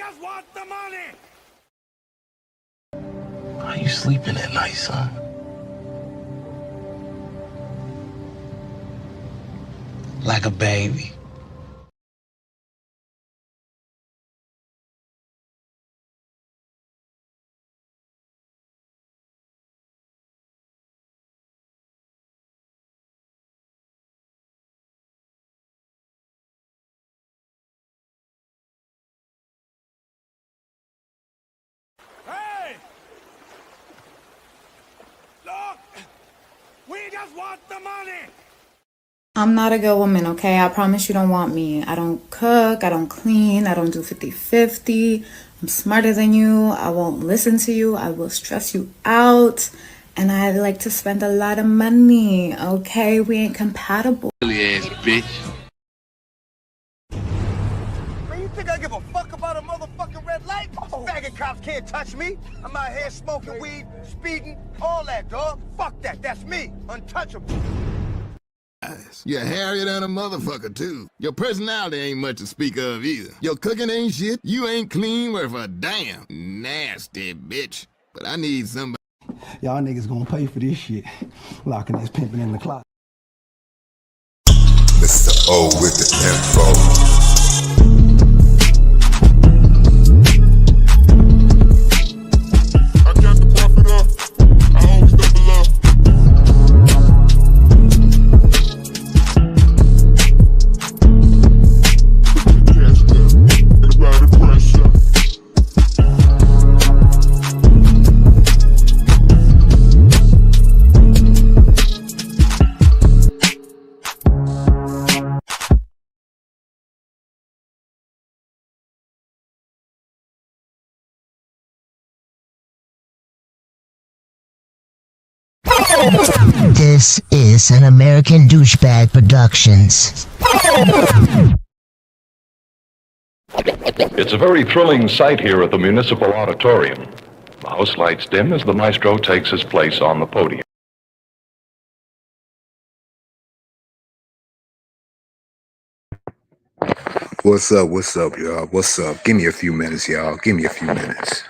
just want the money! How you sleeping at night, son? Like a baby. Hey! Look! We just want the money! I'm not a good woman, okay? I promise you don't want me. I don't cook, I don't clean, I don't do 50-50. I'm smarter than you. I won't listen to you. I will stress you out. And I like to spend a lot of money, okay? We ain't compatible. Silly ass bitch. Man, you think I give a fuck about a motherfucking red light? Faggot cops can't touch me. I'm out here smoking weed, speeding, all that, dog. Fuck that. That's me. Untouchable. You're hairier than a motherfucker, too. Your personality ain't much to speak of either. Your cooking ain't shit. You ain't clean worth a damn. Nasty bitch. But I need somebody. Y'all niggas gonna pay for this shit. Locking this pimping in the closet. Mr. O with the info. This is an American Douchebag Productions. It's a very thrilling sight here at the Municipal Auditorium. The house lights dim as the maestro takes his place on the podium. What's up, y'all? What's up? Give me a few minutes, y'all. Give me a few minutes.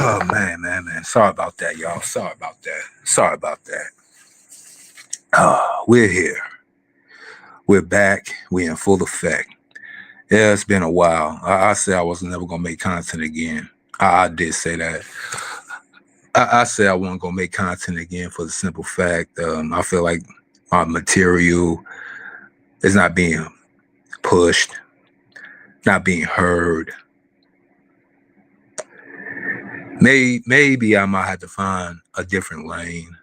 Oh, man. Sorry about that, y'all. Sorry about that. We're here. We're back. We're in full effect. Yeah, it's been a while. I said I was never going to make content again. I did say that. I said I wasn't going to make content again for the simple fact I feel like my material is not being pushed, not being heard. Maybe I might have to find a different lane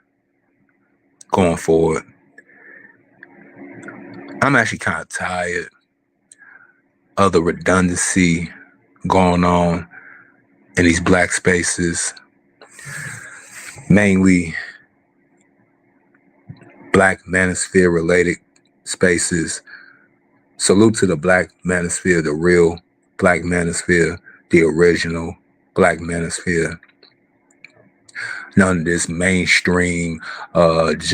going forward. I'm actually kind of tired of the redundancy going on in these black spaces, mainly Black Manosphere related spaces. Salute to the Black Manosphere, the real Black Manosphere, the original Black Manosphere. None of this mainstream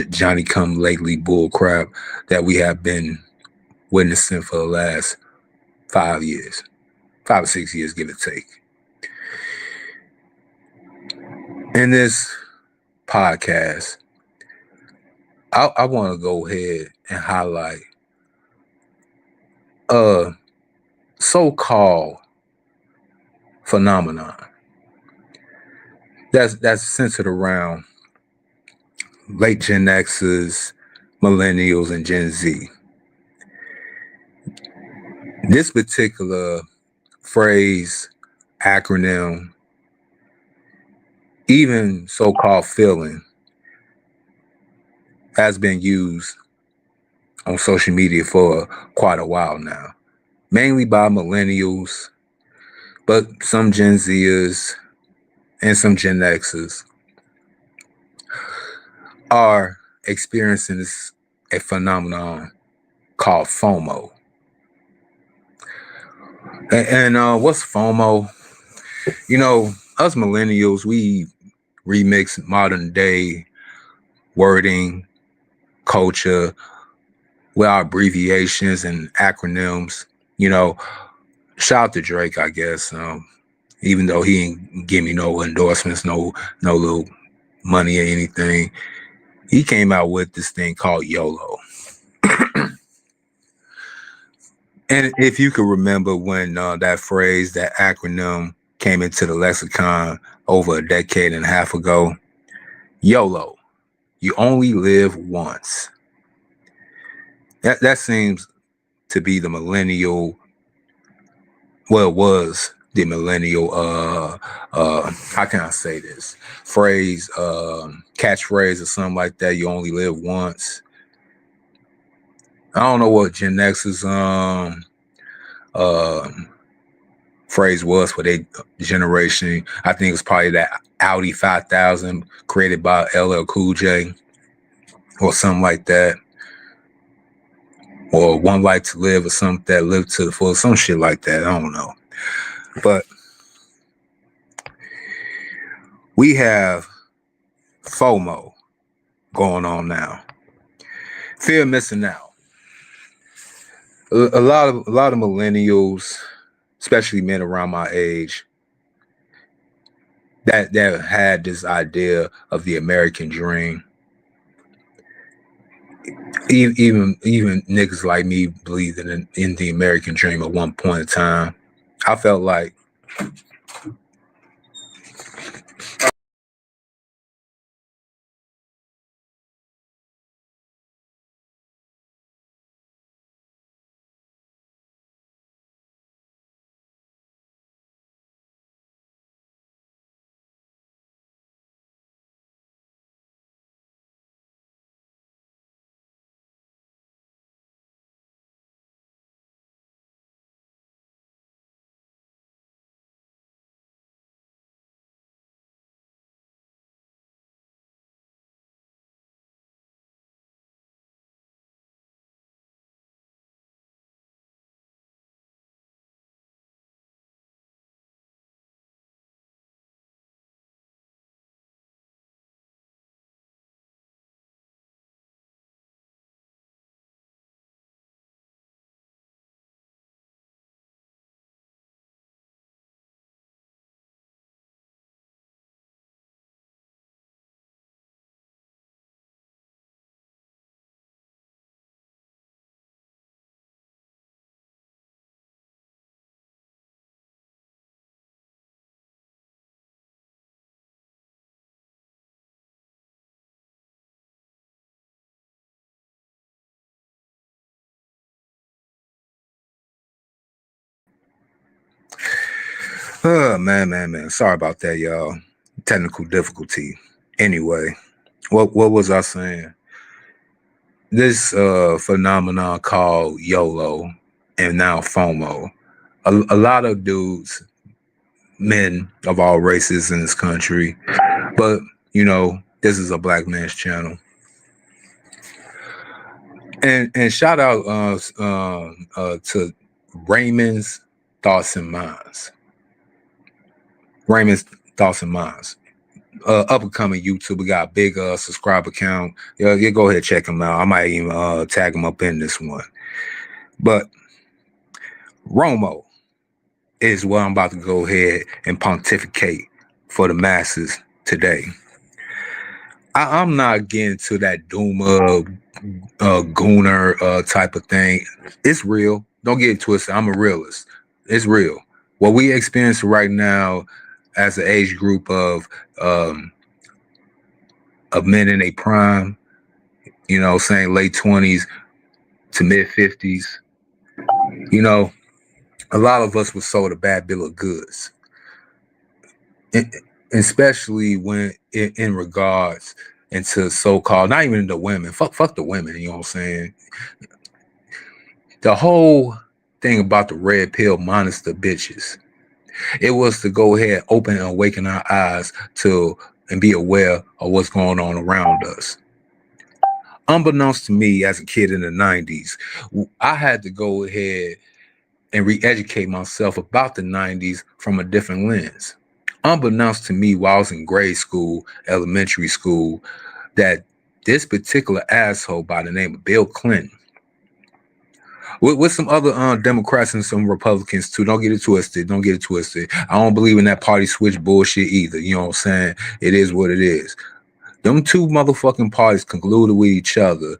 Johnny come lately bull crap that we have been witnessing for the last 5 or 6 years, give or take. In this podcast, I want to go ahead and highlight a so-called phenomenon that's centered around late Gen X's, millennials, and Gen Z. This particular phrase, acronym, even so-called feeling has been used on social media for quite a while now, mainly by millennials, but some Gen Zers and some Gen Xers are experiencing a phenomenon called FOMO. And what's FOMO? You know, us millennials, we remix modern day wording, culture with our abbreviations and acronyms. You know, shout out to Drake, I guess. Even though he ain't give me no endorsements, no little money or anything, he came out with this thing called YOLO. And if you could remember when that phrase, that acronym came into the lexicon over a decade and a half ago, YOLO, you only live once. That seems to be the millennial, well, it was the millennial, how can I say this? Phrase, catchphrase or something like that, you only live once. I don't know what Gen X's phrase was for their generation. I think it was probably that Audi 5000 created by LL Cool J or something like that. Or One Life to Live or something that lived to the full, some shit like that. I don't know. But we have FOMO going on now. Fear of missing out. A lot of millennials, especially men around my age, that had this idea of the American dream. Even niggas like me believed in the American dream at one point in time. I felt like man. Sorry about that, y'all. Technical difficulty. Anyway, what was I saying? This phenomenon called YOLO and now FOMO. A lot of dudes men of all races in this country. But, you know, this is a black man's channel. And shout out to Raymond's Thoughts and Minds. Raymond's Thoughts and Minds. Up and coming YouTube. We got a big subscriber count. Yeah, go ahead, check him out. I might even tag him up in this one. But R.O.M.O is what I'm about to go ahead and pontificate for the masses today. I'm not getting to that doomer, gooner type of thing. It's real. Don't get it twisted. I'm a realist. It's real. What we experience right now as an age group of men in a prime, you know, saying late 20s to mid 50s, you know, a lot of us were sold a bad bill of goods, especially when in regards into so-called, not even the women, fuck the women, you know what I'm saying? The whole thing about the red pill minus the bitches, it was to go ahead, open and awaken our eyes to and be aware of what's going on around us. Unbeknownst to me as a kid in the 90s, I had to go ahead and re-educate myself about the 90s from a different lens. Unbeknownst to me while I was in grade school, elementary school, that this particular asshole by the name of Bill Clinton, with some other Democrats and some Republicans too. Don't get it twisted. I don't believe in that party switch bullshit either. You know what I'm saying? It is what it is. Them two motherfucking parties colluded with each other.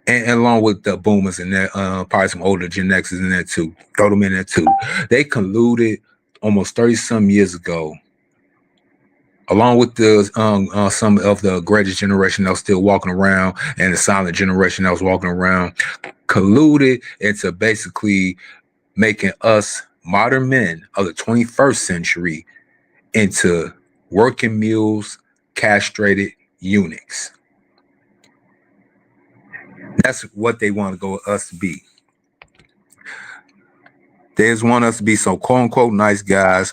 And along with the boomers in there, probably some older Gen X's in there too. Throw them in there too. They colluded almost 30-some years ago, along with the some of the greatest generation that was still walking around and the silent generation that was walking around, colluded into basically making us modern men of the 21st century into working mules, castrated eunuchs. That's what they want to go us to be. They just want us to be so quote unquote nice guys.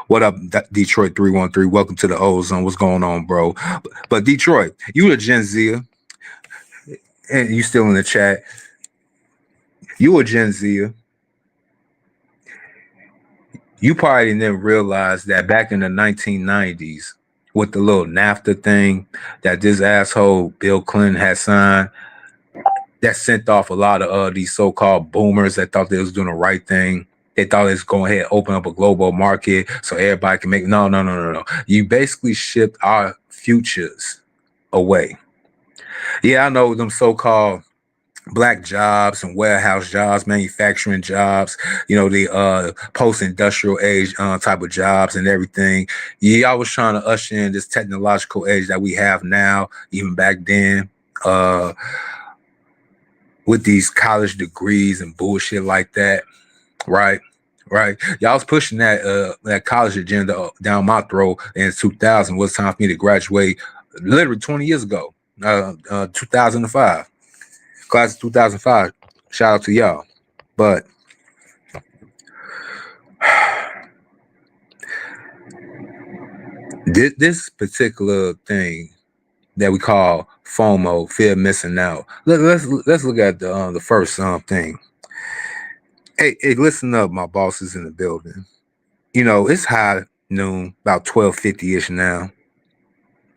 What up, Detroit 313? Welcome to the Ozone. What's going on, bro? But Detroit, you a Gen Z, and you still in the chat. You a Gen Z. You probably didn't realize that back in the 1990s, with the little NAFTA thing that this asshole Bill Clinton had signed, that sent off a lot of these so-called boomers that thought they was doing the right thing. They thought they was going ahead and open up a global market so everybody can make. No. You basically shipped our futures away. Yeah, I know them so-called black jobs and warehouse jobs, manufacturing jobs, you know, the post-industrial age type of jobs and everything. Yeah, I was trying to usher in this technological age that we have now, even back then. With these college degrees and bullshit like that, right? Y'all was pushing that college agenda down my throat in 2000. It was time for me to graduate literally 20 years ago, 2005. Class of 2005. Shout out to y'all. But this particular thing that we call FOMO, fear of missing out. Let's look at the first thing. Hey, listen up, my bosses in the building. You know, it's high noon, about 12:50-ish now.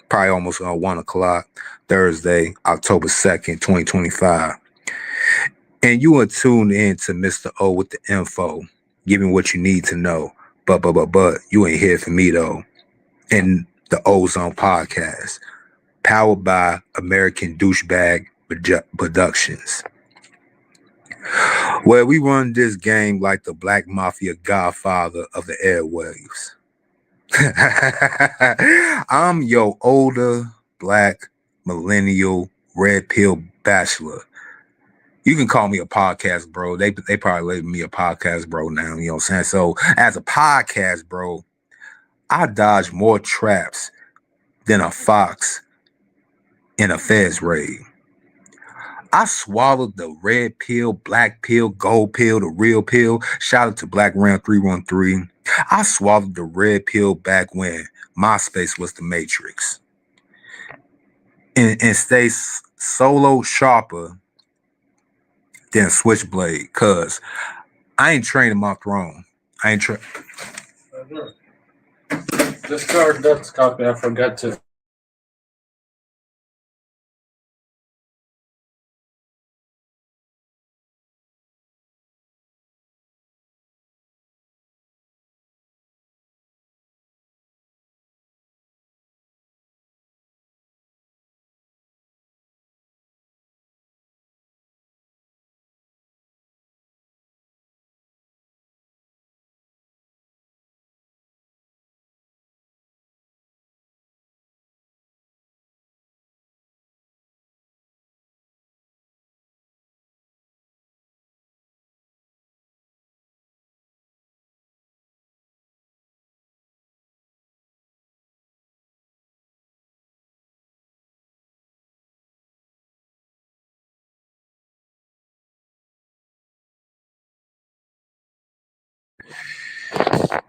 Probably almost 1 o'clock, Thursday, October 2nd, 2025. And you are tuned in to Mr. O with the info, giving what you need to know. But you ain't here for me though. In the Ozone Podcast, powered by American Douchebag Productions, where we run this game like the Black Mafia Godfather of the airwaves. I'm your older Black Millennial Red Pill Bachelor. You can call me a podcast bro. They probably label me a podcast bro now, you know what I'm saying? So as a podcast bro, I dodge more traps than a fox in a fez raid. I swallowed the red pill, black pill, gold pill, the real pill. Shout out to Black Ram 313. I swallowed the red pill back when MySpace was the Matrix. And stay solo sharper than Switchblade, cause I ain't training my throne. I ain't train. This card that's copy. I forgot to.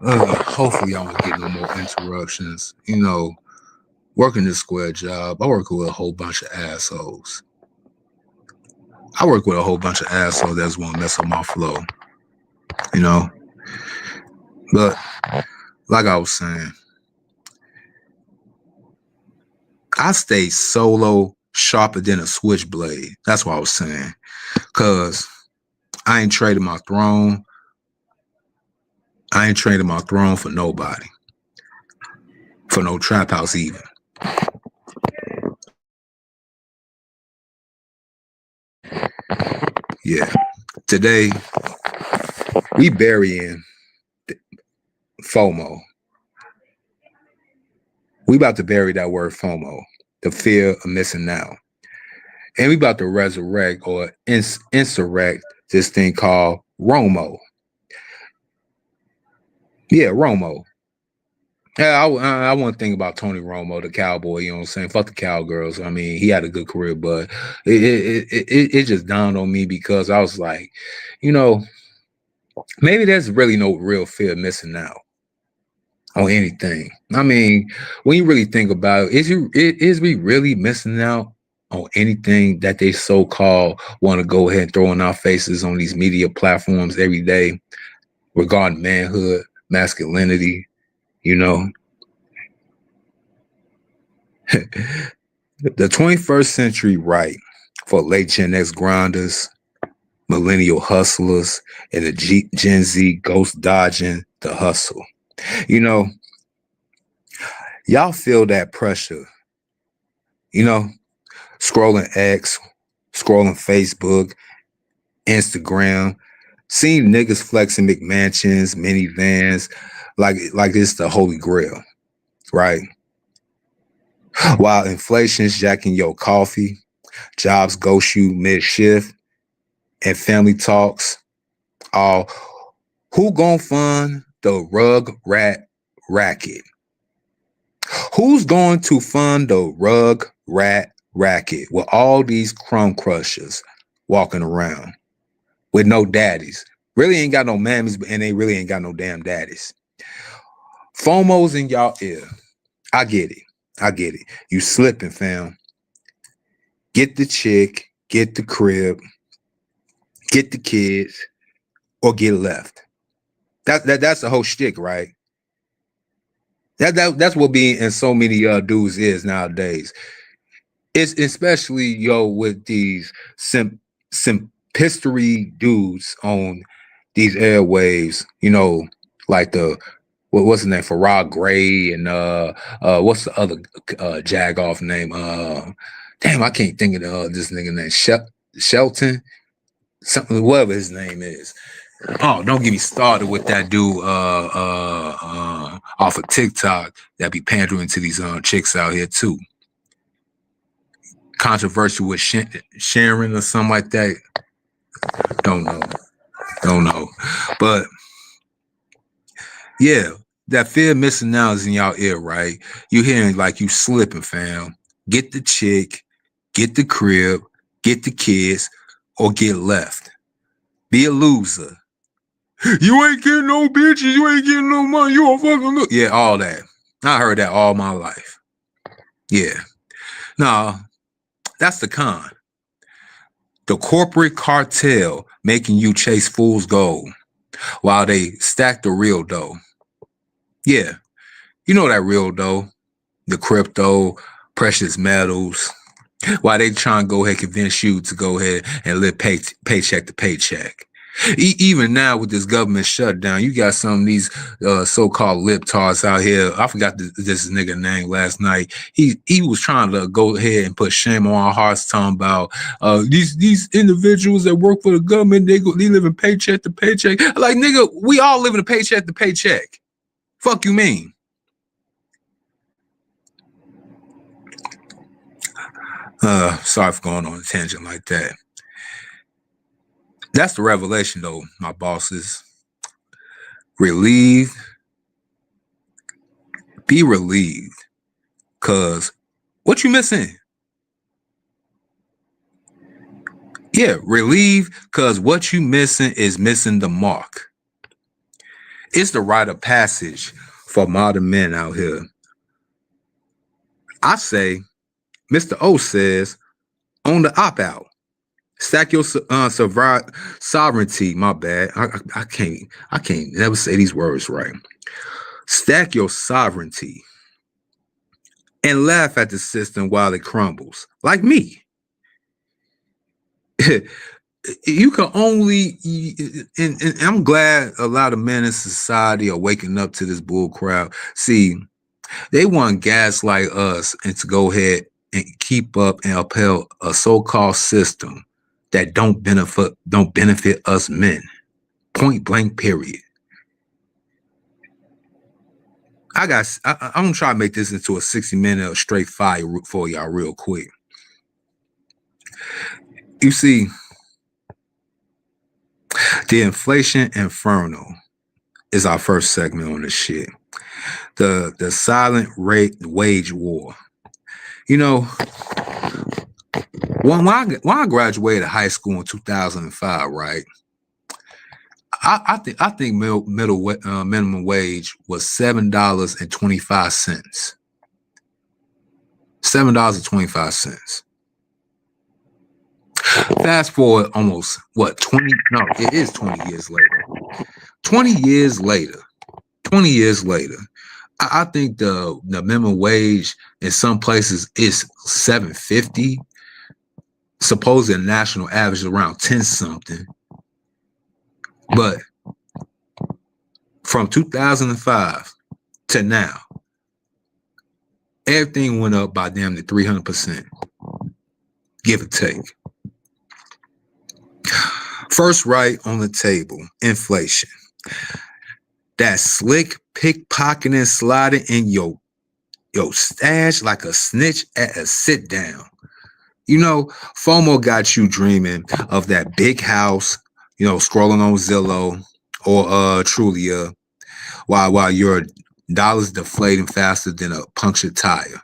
Hopefully I won't get no more interruptions. You know, working this square job, I work with a whole bunch of assholes. I work with a whole bunch of assholes that just want to mess up my flow. You know? But like I was saying, I stay solo sharper than a switchblade. That's what I was saying. Cause I ain't trading my throne. I ain't trading my throne for nobody. For no trap house even. Yeah. Today, we burying FOMO. We about to bury that word FOMO, the fear of missing out. And we about to resurrect or insurrect this thing called R.O.M.O. Yeah, R.O.M.O. Yeah, I want to think about Tony Romo, the cowboy, you know what I'm saying? Fuck the cowgirls. I mean, he had a good career, but it just dawned on me because I was like, you know, maybe there's really no real fear of missing out on anything. I mean, when you really think about it, is we really missing out on anything that they so-called want to go ahead and throw in our faces on these media platforms every day regarding manhood, masculinity, you know? The 21st century Rite for late GenX grinders, millennial hustlers, and the Gen Z ghost dodging the hustle. You know, y'all feel that pressure, you know, scrolling X, scrolling Facebook, Instagram, seeing niggas flexing McMansions, minivans, like it's the holy grail, right? While inflation's jacking your coffee, jobs ghost you mid-shift, and family talks, all who gonna fund the rug rat racket? Who's going to fund the rug rat racket with all these crumb crushers walking around with no daddies? Really ain't got no mammies, and they really ain't got no damn daddies. FOMO's in y'all ear. I get it. I get it. You slipping, fam. Get the chick, get the crib, get the kids, or get left. That's the whole shtick, right? That's what being in so many dudes is nowadays. It's especially with these simpistry dudes on these airwaves, you know, like what's the name, Farrah Gray, and what's the other jag off name? Damn, I can't think of this nigga name. Shelton, something, whatever his name is. Oh, don't get me started with that dude off of TikTok that be pandering to these chicks out here too. Controversial with Sharon or something like that. Don't know. But yeah, that fear of missing out is in y'all ear, right? You hearing like you slipping, fam. Get the chick, get the crib, get the kids, or get left. Be a loser. You ain't getting no bitches. You ain't getting no money. You a fucking look. Yeah, all that. I heard that all my life. Yeah. No, that's the con. The corporate cartel making you chase fool's gold while they stack the real dough. Yeah. You know that real dough, the crypto, precious metals. While they trying to go ahead and convince you to go ahead and live paycheck to paycheck. Even now with this government shutdown, you got some of these so-called libtards out here. I forgot this nigga name last night. He was trying to go ahead and put shame on our hearts, talking about these individuals that work for the government. They live in paycheck to paycheck. Like, nigga, we all live in a paycheck to paycheck. Fuck you mean? Sorry for going on a tangent like that. That's the revelation, though, my bosses. Relieved. Be relieved. Because what you missing? Yeah, relieved because what you missing is missing the mark. It's the rite of passage for modern men out here. I say, Mr. O says, on the opt-out. Stack your sovereignty. My bad. I can't never say these words right. Stack your sovereignty and laugh at the system while it crumbles. Like me. You can only, and I'm glad a lot of men in society are waking up to this bull crowd. See, they want gaslight us and to go ahead and keep up and upheld a so-called system that don't benefit us men. Point blank, period. I'm gonna try to make this into a 60-minute straight fire for y'all real quick. You see, the inflation inferno is our first segment on this shit. The silent wage war. You know, when I graduated high school in 2005, right? I think minimum wage was $7.25. $7.25. Fast forward almost what 20? No, it is 20 years later. 20 years later. I think the minimum wage in some places is $7.50. Supposedly the national average is around 10 something. But from 2005 to now, everything went up by damn near 300%, give or take. First right on the table, inflation. That slick pickpocketing sliding in your stash like a snitch at a sit down. You know, FOMO got you dreaming of that big house, you know, scrolling on Zillow or Trulia while your dollar's deflating faster than a punctured tire.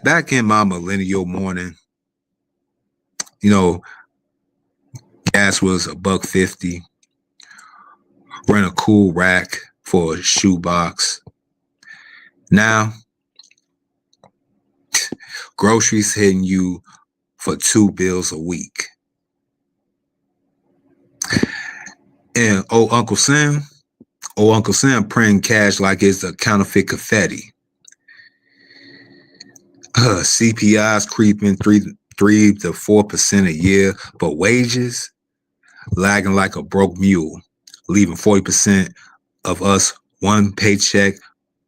Back in my millennial morning, you know, gas was $1.50. Rent a cool rack for a shoebox. Now, groceries hitting you for 2 bills a week. And Uncle Sam printing cash like it's a counterfeit confetti. CPI's creeping 3 to 4% a year, but wages lagging like a broke mule, leaving 40% of us one paycheck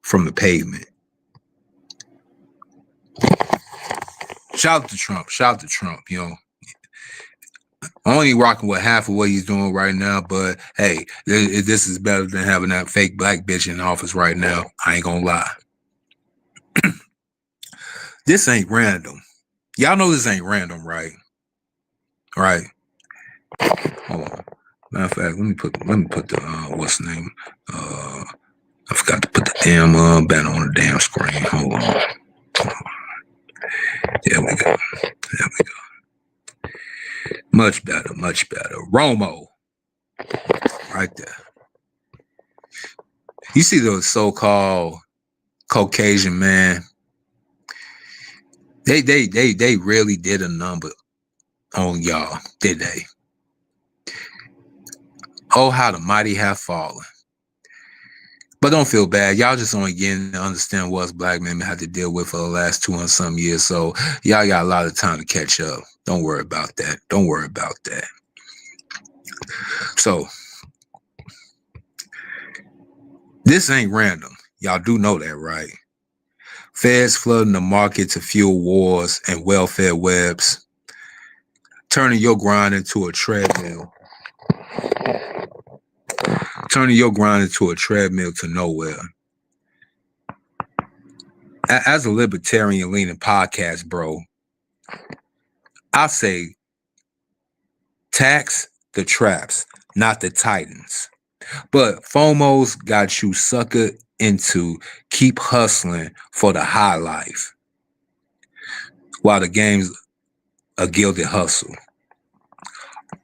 from the pavement. Shout out to Trump, you know. Only rocking with half of what he's doing right now, but hey, this is better than having that fake black bitch in office right now. I ain't gonna lie. This ain't random. Y'all know this ain't random, right? Right. Hold on. Matter of fact, let me put the what's the name? I forgot to put the damn banner on the damn screen. Hold on. There we go. Much better. R.O.M.O. Right there. You see the so-called Caucasian man. They really did a number on y'all, did they? Oh, how the mighty have fallen. But don't feel bad. Y'all just only getting to understand what us black men had to deal with for the last 200 some years. So y'all got a lot of time to catch up. Don't worry about that. Don't worry about that. So this ain't random. Y'all do know that, right? Feds flooding the market to fuel wars and welfare webs, turning your grind into a treadmill. Turning your grind into a treadmill to nowhere. As a libertarian leaning podcast, bro, I say tax the traps, not the titans. But FOMO's got you suckered into keep hustling for the high life while the game's a gilded hustle.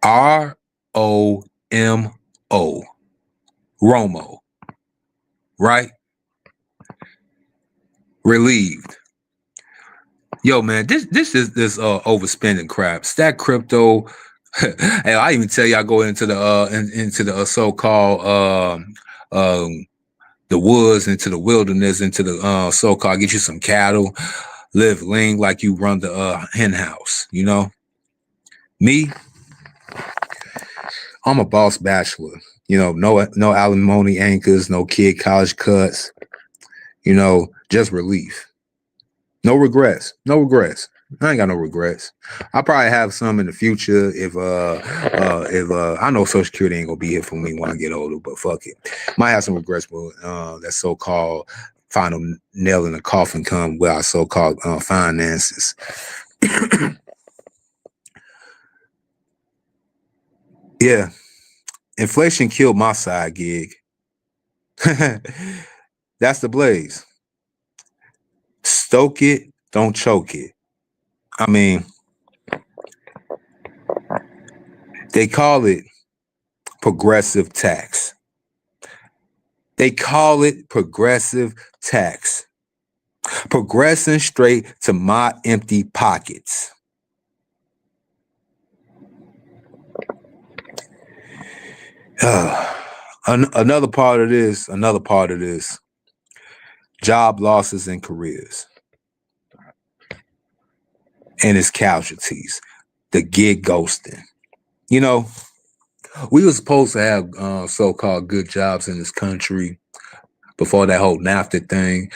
R.O.M.O. R.O.M.O. Right? Relieved. Yo, man, this is this overspending crap. Stack crypto. Hey, I even tell y'all go into the so-called the woods, into the wilderness, into the so-called get you some cattle, live lean like you run the hen house. You know, me, I'm a boss bachelor. You know, no alimony anchors, no kid college cuts. You know, just relief. No regrets. No regrets. I ain't got no regrets. I'll probably have some in the future if I know Social Security ain't gonna be here for me when I get older, but fuck it. Might have some regrets, but that so-called final nail in the coffin come with our so-called finances. Yeah. Inflation killed my side gig. That's the blaze. Stoke it, don't choke it. I mean, they call it progressive tax. They call it progressive tax. Progressing straight to my empty pockets. Another part of this, job losses and careers. And its casualties, the gig ghostin. You know, we were supposed to have so-called good jobs in this country before that whole NAFTA thing.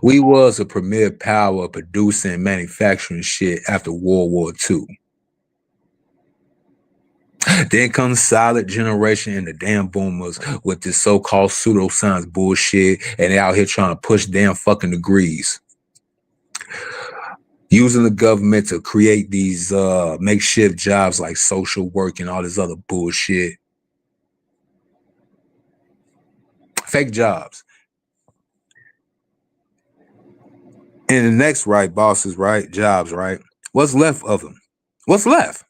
We was a premier power of producing and manufacturing shit after World War II. Then comes silent generation and the damn boomers with this so-called pseudoscience bullshit, and they out here trying to push damn fucking degrees. Using the government to create these makeshift jobs like social work and all this other bullshit. Fake jobs. And the next right, bosses, right? Jobs, right? What's left of them? What's left?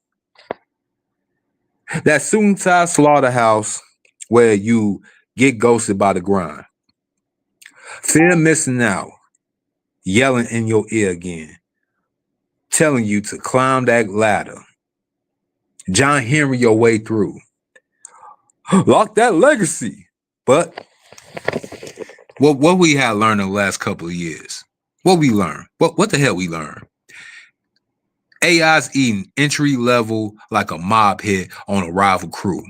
That suit and tie slaughterhouse where you get ghosted by the grind. Fear missing out. Yelling in your ear again. Telling you to climb that ladder. John Henry your way through. Lock that legacy. But what we had learned in the last couple of years? What we learned? What the hell we learned? AI's eating entry level like a mob hit on a rival crew.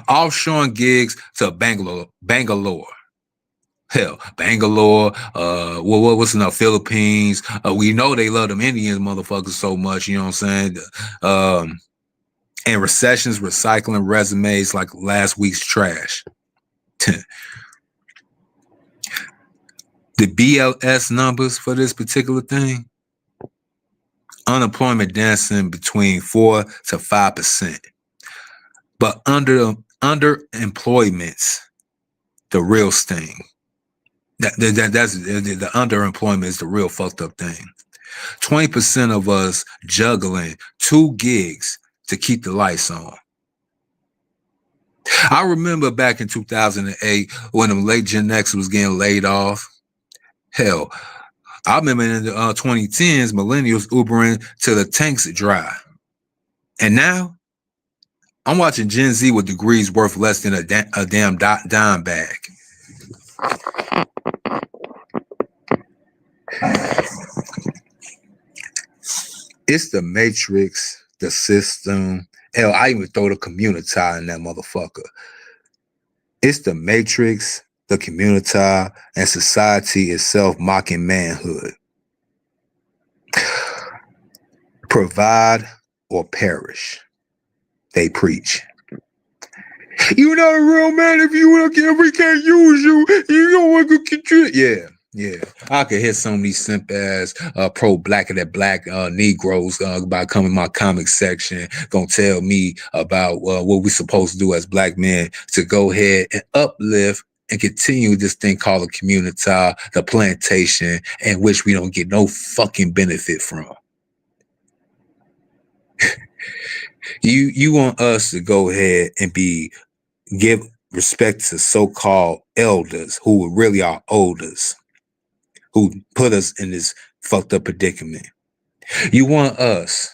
Offshoring gigs to Bangalore. Hell, Bangalore, what's in the Philippines? We know they love them Indians motherfuckers so much, you know what I'm saying? And recessions recycling resumes like last week's trash. The BLS numbers for this particular thing, unemployment dancing between 4 to 5%. But underemployment's the real sting. That's the underemployment is the real fucked up thing. 20% of us juggling 2 gigs to keep the lights on. I remember back in 2008 when the late GenX was getting laid off. Hell, I remember in the 2010s, millennials Ubering to the tanks dry. And now I'm watching Gen Z with degrees worth less than a damn dime bag. It's the matrix, the system. Hell, I even throw the community in that motherfucker. It's the matrix, the community, and society itself mocking manhood. Provide or perish, they preach. You're not a real man if we can't use you. You don't want to contribute. Yeah. I could hit some of these simp ass pro-blacker than black Negroes by coming in my comic section, gonna tell me about what we supposed to do as black men to go ahead and uplift and continue this thing called the community, the plantation, in which we don't get no fucking benefit from. You want us to go ahead and give respect to so-called elders who really are olders, who put us in this fucked up predicament. You want us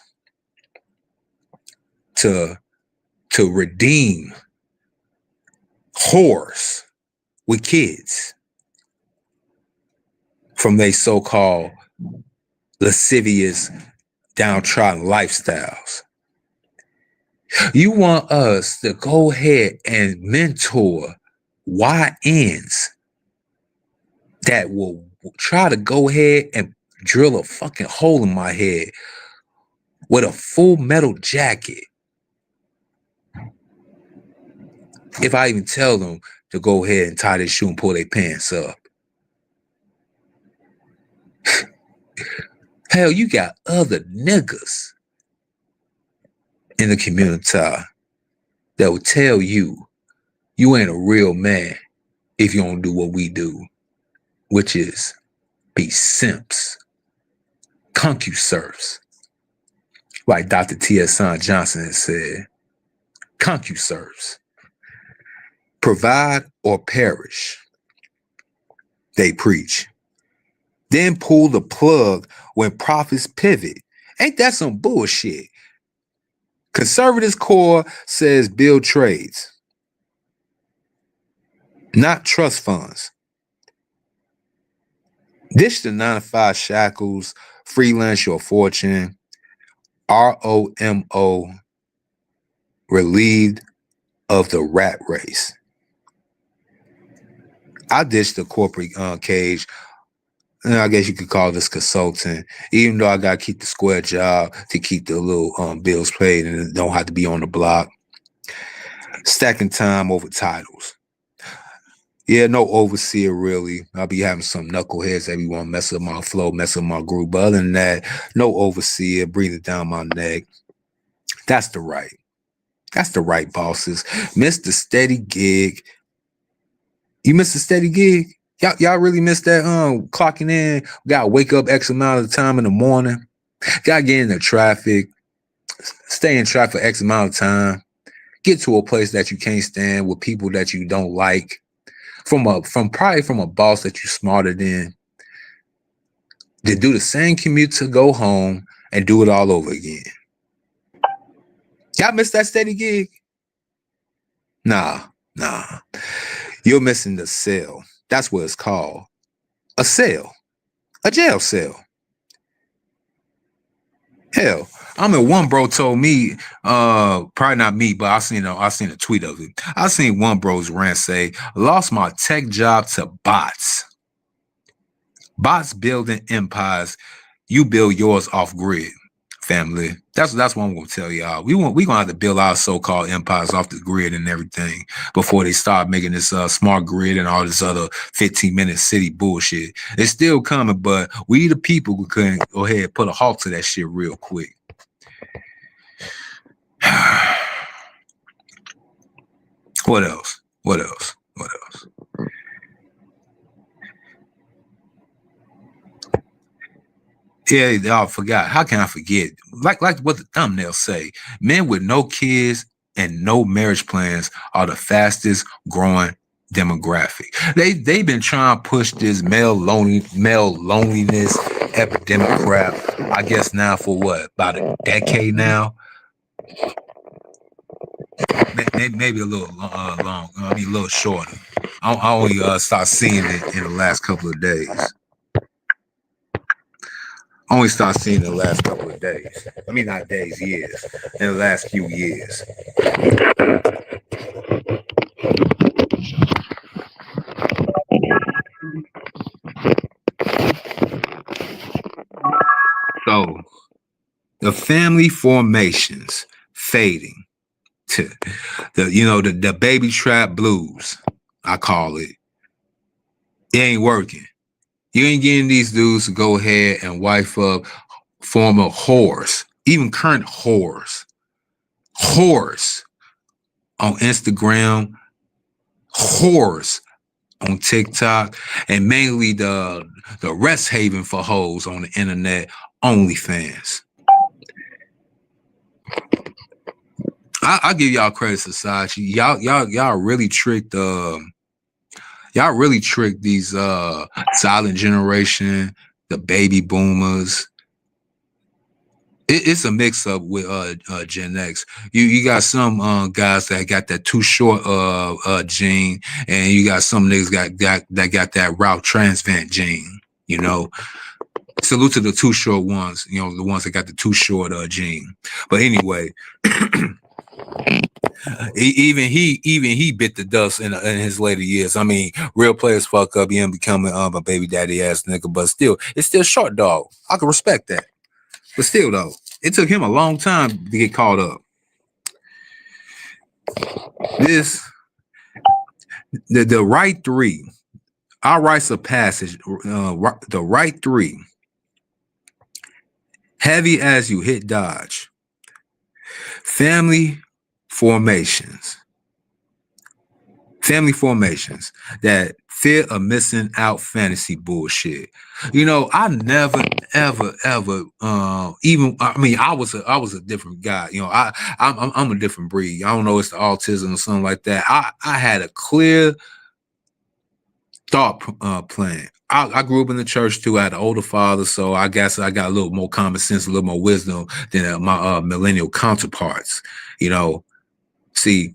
to redeem whores with kids from their so-called lascivious, downtrodden lifestyles. You want us to go ahead and mentor YNs that will try to go ahead and drill a fucking hole in my head with a full metal jacket. If I even tell them to go ahead and tie their shoe and pull their pants up. Hell, you got other niggas in the community that will tell you ain't a real man if you don't do what we do, which is be simps, concuserves, like Dr. T.S. Johnson has said. Concuserves. Provide or perish, they preach. Then pull the plug when profits pivot. Ain't that some bullshit? Conservatives core says build trades, not trust funds. Ditch the 9-to-5 shackles, freelance your fortune. R.O.M.O. relieved of the rat race. I ditched the corporate cage. I guess you could call this consulting, even though I got to keep the square job to keep the little bills paid and don't have to be on the block. Stacking time over titles. Yeah, no overseer really. I'll be having some knuckleheads that be want to mess up my flow, mess up my groove. But other than that, no overseer, breathing down my neck. That's the right. That's the right, bosses. Miss the steady gig. You miss the steady gig? Y'all really miss that clocking in? Gotta wake up X amount of time in the morning. Gotta get in the traffic. Stay in traffic X amount of time. Get to a place that you can't stand with people that you don't like. Probably from a boss that you're smarter than. To do the same commute to go home and do it all over again. Y'all miss that steady gig? Nah. You're missing the cell. That's what it's called. A cell. A jail cell. Hell, I mean, one bro told me, probably not me, but I seen a tweet of it. I seen one bro's rant say, lost my tech job to bots. Bots building empires. You build yours off grid, family. That's what I'm gonna tell y'all. We gonna have to build our so-called empires off the grid and everything before they start making this smart grid and all this other 15-minute city bullshit. It's still coming, but we the people who can go ahead and put a halt to that shit real quick. What else? Yeah, y'all forgot. How can I forget? Like what the thumbnail say. Men with no kids and no marriage plans are the fastest growing demographic. They've been trying to push this male loneliness epidemic crap, I guess now for what, about a decade now? Maybe a little long. I mean, a little shorter. I only start seeing it in the last couple of days. Only start seeing it in the last couple of days. I mean, not days, years. In the last few years. So, the family formations fading to the baby trap blues, I call it. It ain't working. You ain't getting these dudes to go ahead and wife up former whores, even current whores on Instagram, whores on TikTok, and mainly the rest haven for hoes on the internet, OnlyFans. I give y'all credit, society. Y'all really tricked these silent generation, the baby boomers. It's a mix up with Gen X. You got some guys that got that too short gene, and you got some niggas that got that route transvent gene. You know, salute to the too short ones. You know, the ones that got the too short gene. But anyway. Even he bit the dust in his later years. I mean, real players fuck up, he ain't becoming a baby daddy ass nigga, but still, it's still short dog. I can respect that. But still though, it took him a long time to get caught up. The Rite 3, our rites of passage, the Rite 3, heavy as you hit dodge. Family formations that fear of missing out fantasy bullshit. You know, I never ever even, I mean, I was a different guy. You know, I'm a different breed. I don't know, it's the autism or something like that. I had a clear thought plan. I grew up in the church too. I had an older father, so I guess I got a little more common sense, a little more wisdom than my millennial counterparts. You know, see,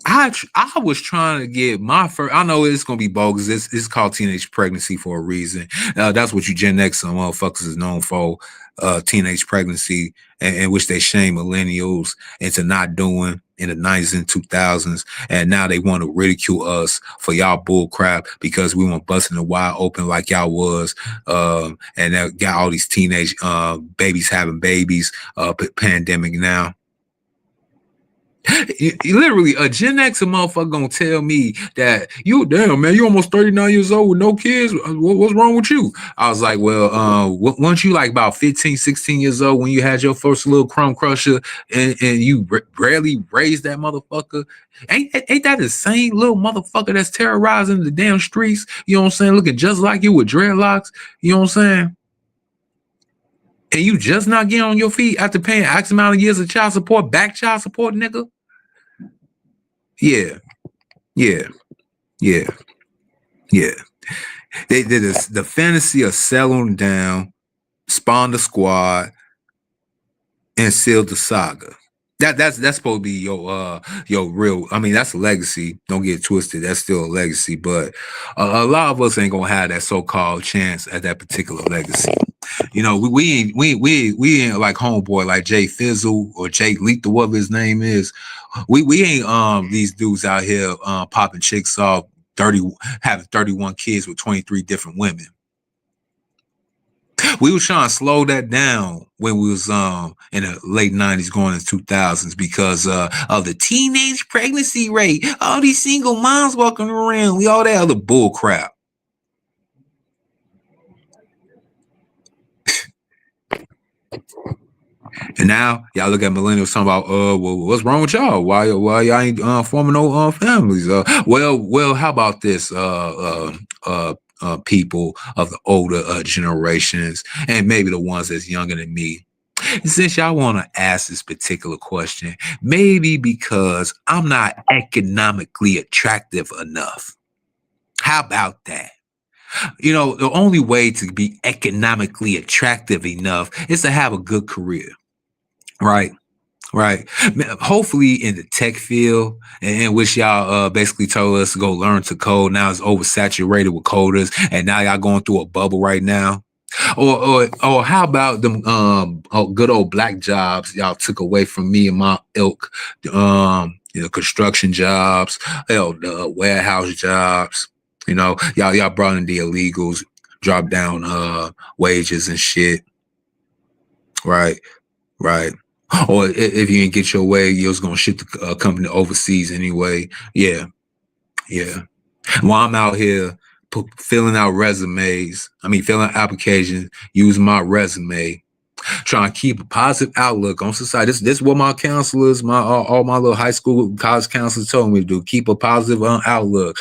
I was trying to get my first. I know it's gonna be bogus. It's called teenage pregnancy for a reason. That's what you Gen X motherfuckers is known for. Teenage pregnancy, and which they shame millennials into not doing in the 90s and 2000s, and now they want to ridicule us for y'all bull crap because we weren't busting the wide open like y'all was, and that got all these teenage babies having babies. Pandemic now. Literally, a Gen X motherfucker gonna tell me that you damn man, you almost 39 years old with no kids. What's wrong with you? I was like, well, weren't you like about 15, 16 years old when you had your first little crumb crusher and you rarely raised that motherfucker? Ain't that the same little motherfucker that's terrorizing the damn streets? You know what I'm saying? Looking just like you with dreadlocks. You know what I'm saying? And you just not getting on your feet after paying X amount of years of child support, back child support, nigga? Yeah. They did the fantasy of settling down, spawn the squad, and seal the saga. That's supposed to be your real. I mean, that's a legacy. Don't get twisted. That's still a legacy, but a lot of us ain't gonna have that so-called chance at that particular legacy. You know, we ain't like homeboy like Jay Fizzle or Jay Lethal, whatever his name is. We ain't these dudes out here popping chicks off, having 31 kids with 23 different women. We was trying to slow that down when we was in the late 90s going into 2000s because of the teenage pregnancy rate. All these single moms walking around, all that other bull crap. And now y'all look at millennials talking about, well, what's wrong with y'all? Why y'all ain't forming no families? Well, how about this? People of the older generations, and maybe the ones that's younger than me. Since y'all want to ask this particular question, maybe because I'm not economically attractive enough. How about that? You know, the only way to be economically attractive enough is to have a good career, right? Right. Hopefully in the tech field, in which y'all basically told us to go learn to code. Now it's oversaturated with coders, and now y'all going through a bubble right now. Or how about them good old black jobs y'all took away from me and my ilk? Construction jobs, the warehouse jobs. Y'all brought in the illegals, dropped down wages and shit. Right. Right. Or if you didn't get your way, you was gonna ship the company overseas anyway. Yeah, yeah. While I'm out here filling out resumes, filling out applications, using my resume, trying to keep a positive outlook on society. This is what my counselors, all my little high school, college counselors told me to do. Keep a positive outlook.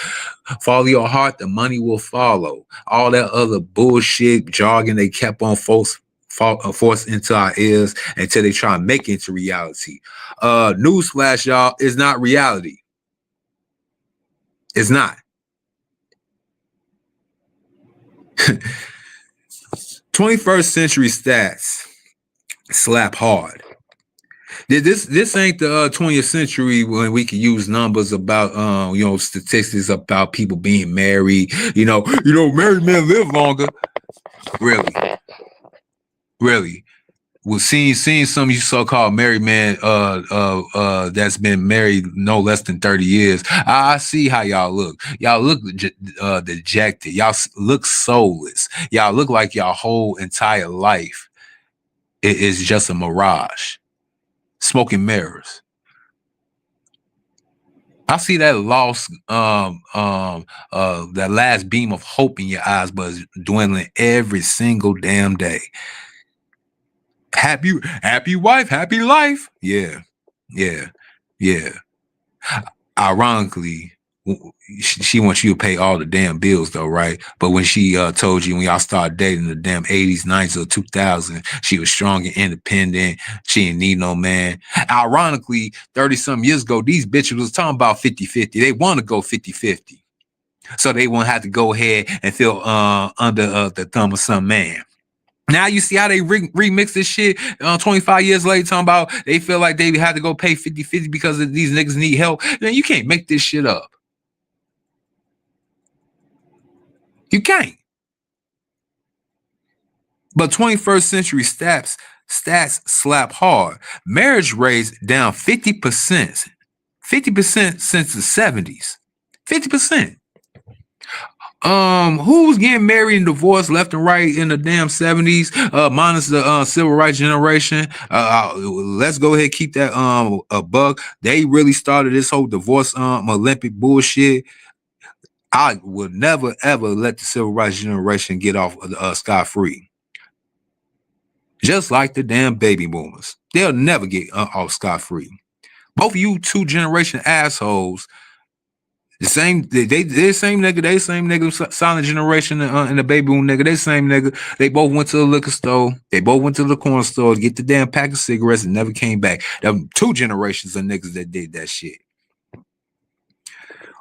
Follow your heart, the money will follow. All that other bullshit jargon they kept on forced into our ears until they try and make it into reality. Newsflash, y'all, is not reality. It's not. 21st century stats slap hard. This ain't the 20th century when we can use numbers about statistics about people being married. Married men live longer. Really. Well, seeing some of you so-called married men that's been married no less than 30 years, I see how y'all look. Y'all look dejected. Y'all look soulless. Y'all look like y'all whole entire life is just a mirage. Smoking mirrors. I see that that last beam of hope in your eyes, but it's dwindling every single damn day. Happy wife, happy life. Yeah. Ironically, she wants you to pay all the damn bills, though, right? But when she told you when y'all started dating in the damn 80s, 90s, or 2000, she was strong and independent. She didn't need no man. Ironically, 30-some years ago, these bitches was talking about 50-50. They want to go 50-50. So they won't have to go ahead and feel under the thumb of some man. Now you see how they remix this shit 25 years later, talking about they feel like they had to go pay 50-50 because these niggas need help. Man, you can't make this shit up. You can't. But 21st century stats slap hard. Marriage rates down 50%. 50% since the 70s. 50%. Who was getting married and divorced left and right in the damn 70s? Minus the civil rights generation. Let's go ahead and keep that a buck. They really started this whole divorce Olympic bullshit. I would never ever let the civil rights generation get off scot-free. Just like the damn baby boomers. They'll never get off scot-free. Both of you two generation assholes. The same nigga, silent generation and the baby boom nigga, they same nigga. They both went to the liquor store. They both went to the corner store to get the damn pack of cigarettes and never came back. Them two generations of niggas that did that shit.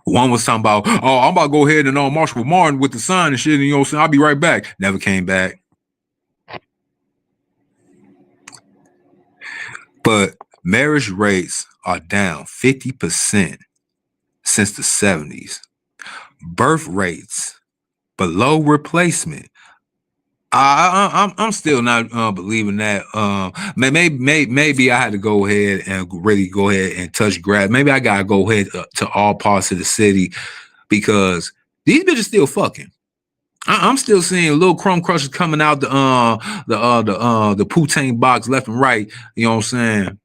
One was talking about, oh, I'm about to go ahead and march with Martin with the sign and shit, and I'll be right back. Never came back. But marriage rates are down 50% since the 70s. Birth rates below replacement. I'm still not believing that. Maybe I had to go ahead and really go ahead and touch grass. Maybe I gotta go ahead to all parts of the city because these bitches still fucking. I'm still seeing little crumb crushers coming out the poutine box left and right. You know what I'm saying?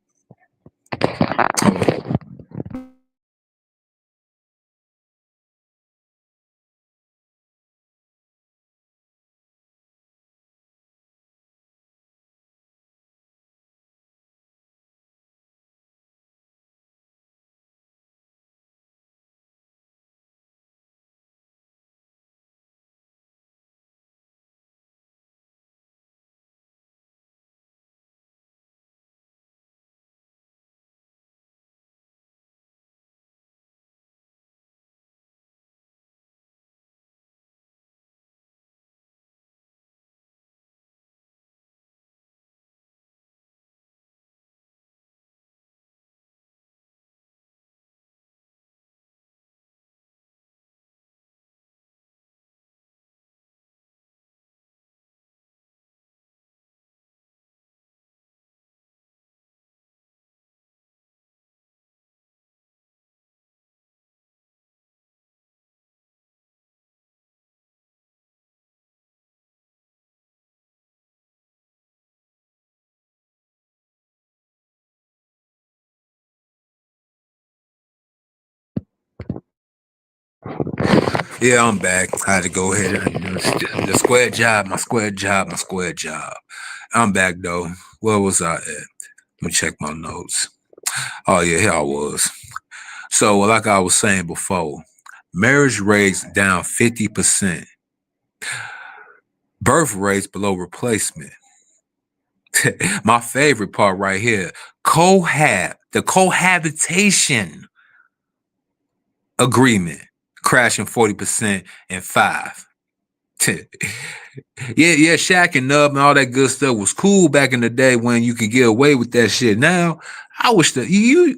Yeah, I'm back. I had to go ahead and the square job, my square job, my square job. I'm back though. Where was I at? Let me check my notes. Oh yeah, here I was. So like I was saying before, marriage rates down 50%. Birth rates below replacement. My favorite part right here, the cohabitation agreement crashing 40% in 5. yeah, Shaq and Nub and all that good stuff was cool back in the day when you could get away with that shit. Now, I wish that you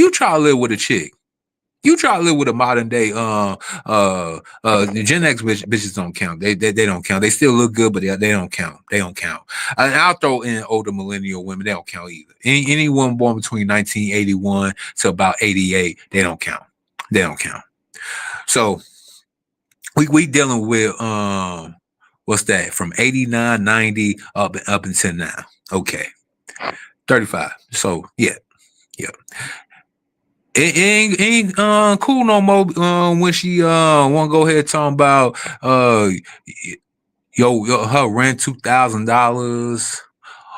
try to live with a chick. You try to live with a modern day the Gen X bitches don't count. They don't count. They still look good, but they don't count. They don't count. And I'll throw in older millennial women. They don't count either. Anyone born between 1981 to about 88, they don't count. They don't count. So we dealing with what's that? From 89, 90 up until now. Okay. 35. So yeah. It ain't cool no more when she want to go ahead talking about her rent $2,000,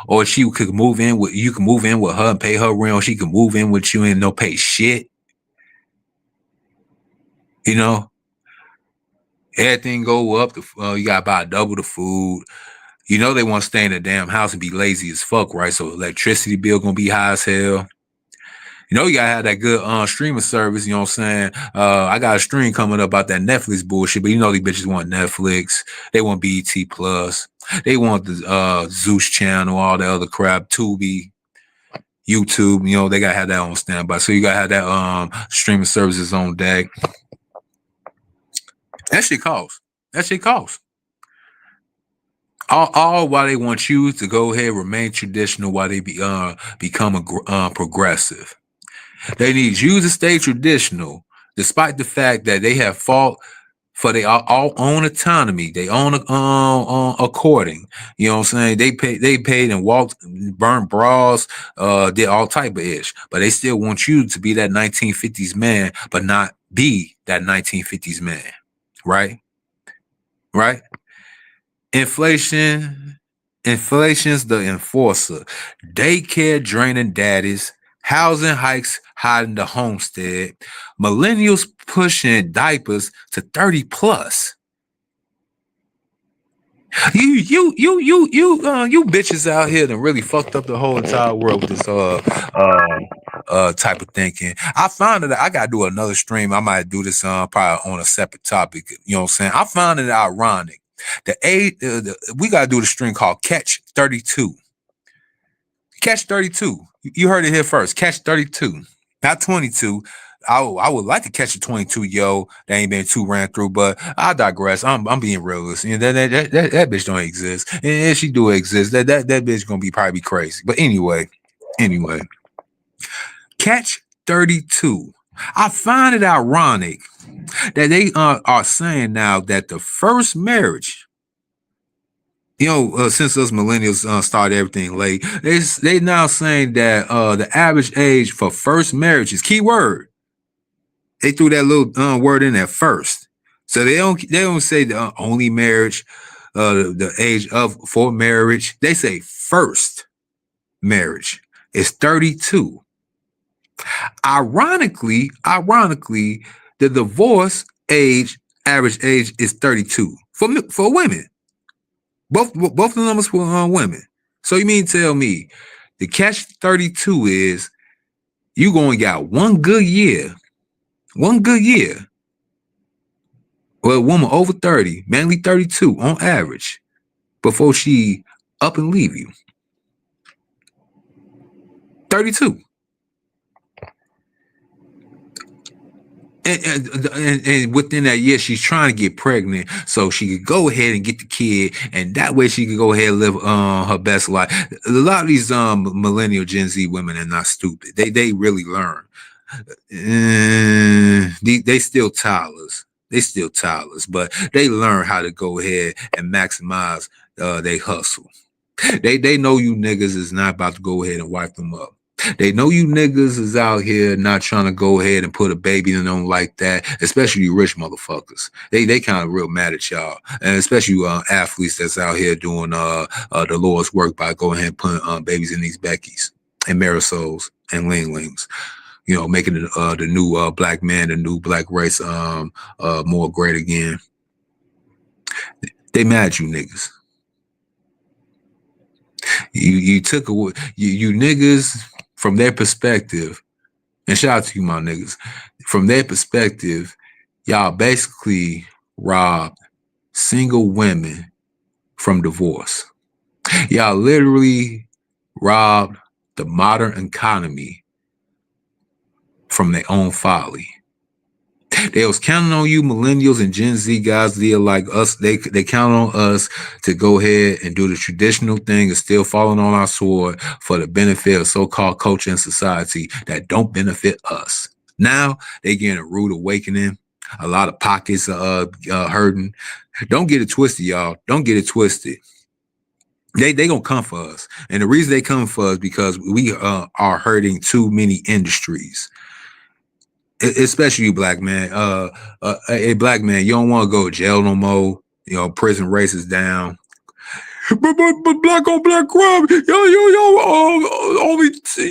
or she could move in with you can move in with her and pay her rent, or she can move in with you and no pay shit. You know, everything go up. You got about double the food. You know they want to stay in the damn house and be lazy as fuck, right? So electricity bill gonna be high as hell. You know, you gotta have that good streaming service, you know what I'm saying? I got a stream coming up about that Netflix bullshit, but you know these bitches want Netflix, they want BET Plus, they want the Zeus channel, all the other crap, Tubi, YouTube, you know, they gotta have that on standby. So you gotta have that streaming services on deck. That shit costs. All while they want you to go ahead and remain traditional while they become progressive. They need you to stay traditional, despite the fact that they have fought for their own autonomy, they own according. You know what I'm saying? They paid and walked, burned bras, did all type of ish, but they still want you to be that 1950s man, but not be that 1950s man, right? Right? Inflation's the enforcer. Daycare draining daddies. Housing hikes hiding the homestead. Millennials pushing diapers to 30 plus. You bitches out here that really fucked up the whole entire world with this type of thinking. I found that I gotta do another stream. I might do this probably on a separate topic. You know what I'm saying? I found it ironic. We gotta do the stream called Catch 32. Catch 32. You heard it here first. Catch 32, not 22. I would like to catch a 22, yo. That ain't been too ran through, but I digress. I'm being realistic. You know, that bitch don't exist. And if she do exist, that bitch gonna probably crazy. But anyway, Catch 32. I find it ironic that they are saying now that the first marriage, you know, since us millennials started everything late, they now saying that the average age for first marriage is keyword. They threw that little word in there first, so they don't say the only marriage, the age for marriage. They say first marriage is 32. Ironically, the divorce average age is 32 for women. Both the numbers for women. So you mean tell me the catch 32 is you going to got one good year. Well, a woman over 30, mainly 32 on average, before she up and leave you. 32. And within that year, she's trying to get pregnant so she could go ahead and get the kid, and that way she could go ahead and live her best life. A lot of these millennial Gen Z women are not stupid. They really learn. They still toddlers. But they learn how to go ahead and maximize they hustle. They know you niggas is not about to go ahead and wipe them up. They know you niggas is out here not trying to go ahead and put a baby in them like that, especially you rich motherfuckers. They kind of real mad at y'all, and especially you athletes that's out here doing the Lord's work by going ahead and putting babies in these Beckys and Marisols and Ling Lings. You know, making the new black man, the new black race more great again. They mad at you niggas. You took away you niggas from their perspective, and shout out to you, my niggas. From their perspective, y'all basically robbed single women from divorce. Y'all literally robbed the modern economy from their own folly. They was counting on you millennials and Gen Z guys. They're like us. They count on us to go ahead and do the traditional thing and still falling on our sword for the benefit of so-called culture and society that don't benefit us. Now they getting a rude awakening. A lot of pockets are hurting. Don't get it twisted, y'all. Don't get it twisted. They gonna come for us, and the reason they come for us because we are hurting too many industries. Especially you, black man. A black man, you don't want to go to jail no more. You know, prison race is down. But black on black crime, only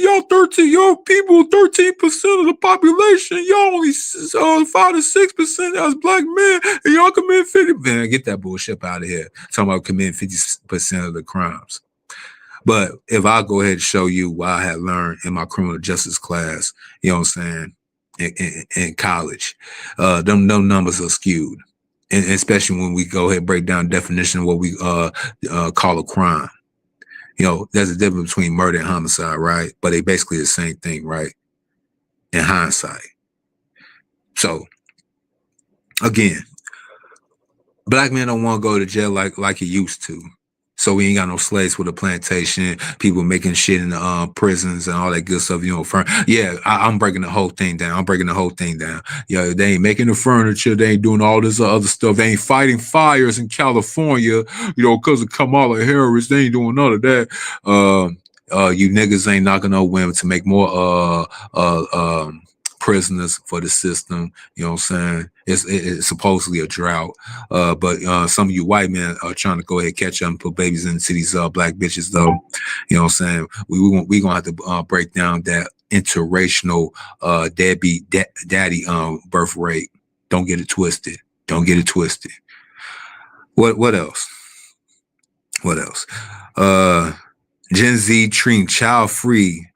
y'all 13, y'all people, 13% of the population, y'all only 5 to 6% as black men, and y'all commit 50. Man, get that bullshit out of here. Talking about committing 50% of the crimes. But if I go ahead and show you what I had learned in my criminal justice class, you know what I'm saying, in college, them numbers are skewed. And especially when we go ahead and break down definition of what we call a crime. You know, there's a difference between murder and homicide, right? But they basically the same thing, right? In hindsight. So, again, black men don't want to go to jail like he used to. So we ain't got no slaves with a plantation, people making shit in the prisons and all that good stuff, you know. Yeah, I'm breaking the whole thing down. Yeah, they ain't making the furniture. They ain't doing all this other stuff. They ain't fighting fires in California, you know, because of Kamala Harris. They ain't doing none of that. You niggas ain't knocking no women to make more prisoners for the system. You know what I'm saying? It's supposedly a drought. But some of you white men are trying to go ahead and catch up and put babies into these black bitches, though. You know what I'm saying? We gonna have to break down that interracial deadbeat daddy birth rate. Don't get it twisted. What else? Gen Z treating child free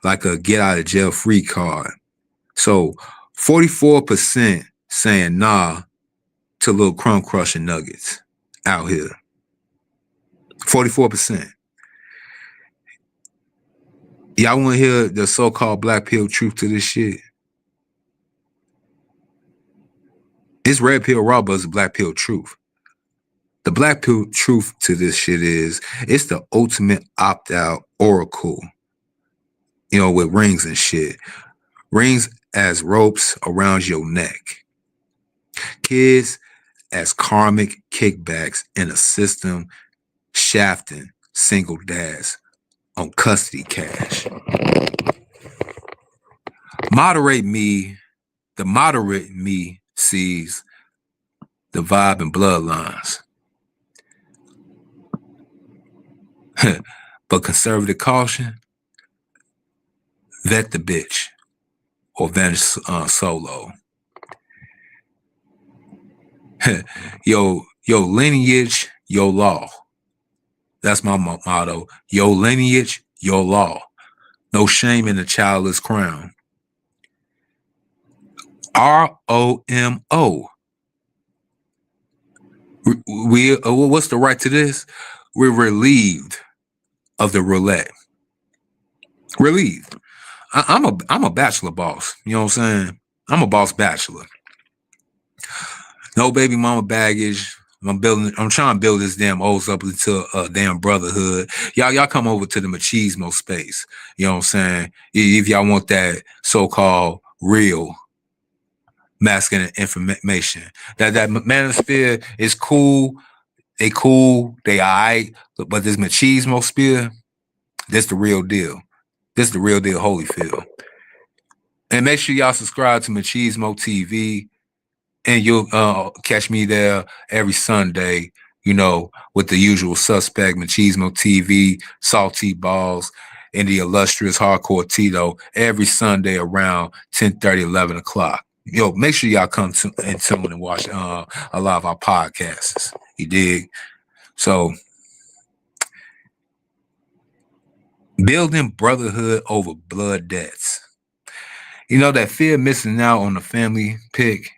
like a get out of jail free card. So 44% saying nah to little crumb crushing nuggets out here. 44%. Y'all want to hear the so-called black pill truth to this shit? This red pill raw buzz is black pill truth. The black pill truth to this shit is it's the ultimate opt-out oracle. You know, with rings and shit. Rings as ropes around your neck. Kids as karmic kickbacks in a system shafting single dads on custody cash. The moderate me sees the vibe and bloodlines. But conservative caution, vet the bitch or vanish solo. Yo lineage, your law. That's my motto. Your lineage, your law. No shame in the childless crown. R.O.M.O. What's the right to this? We're relieved of the roulette. Relieved. I'm a bachelor boss. You know what I'm saying? I'm a boss bachelor. No baby mama baggage. I'm trying to build this damn O's up into a damn brotherhood. Y'all come over to the machismo space. You know what I'm saying? If y'all want that so-called real masculine information. That manosphere is cool. They cool. They all right. But this machismo sphere, this the real deal. This is the real deal Holyfield. And make sure y'all subscribe to Machismo TV. And you'll catch me there every Sunday, you know, with the usual suspect, Machismo TV, Salty Balls, and the illustrious Hardcore Tito every Sunday around 10:30, 11 o'clock. Yo, make sure y'all come to and tune and watch a lot of our podcasts. You dig? So, building brotherhood over blood debts. You know, that fear of missing out on the family pick.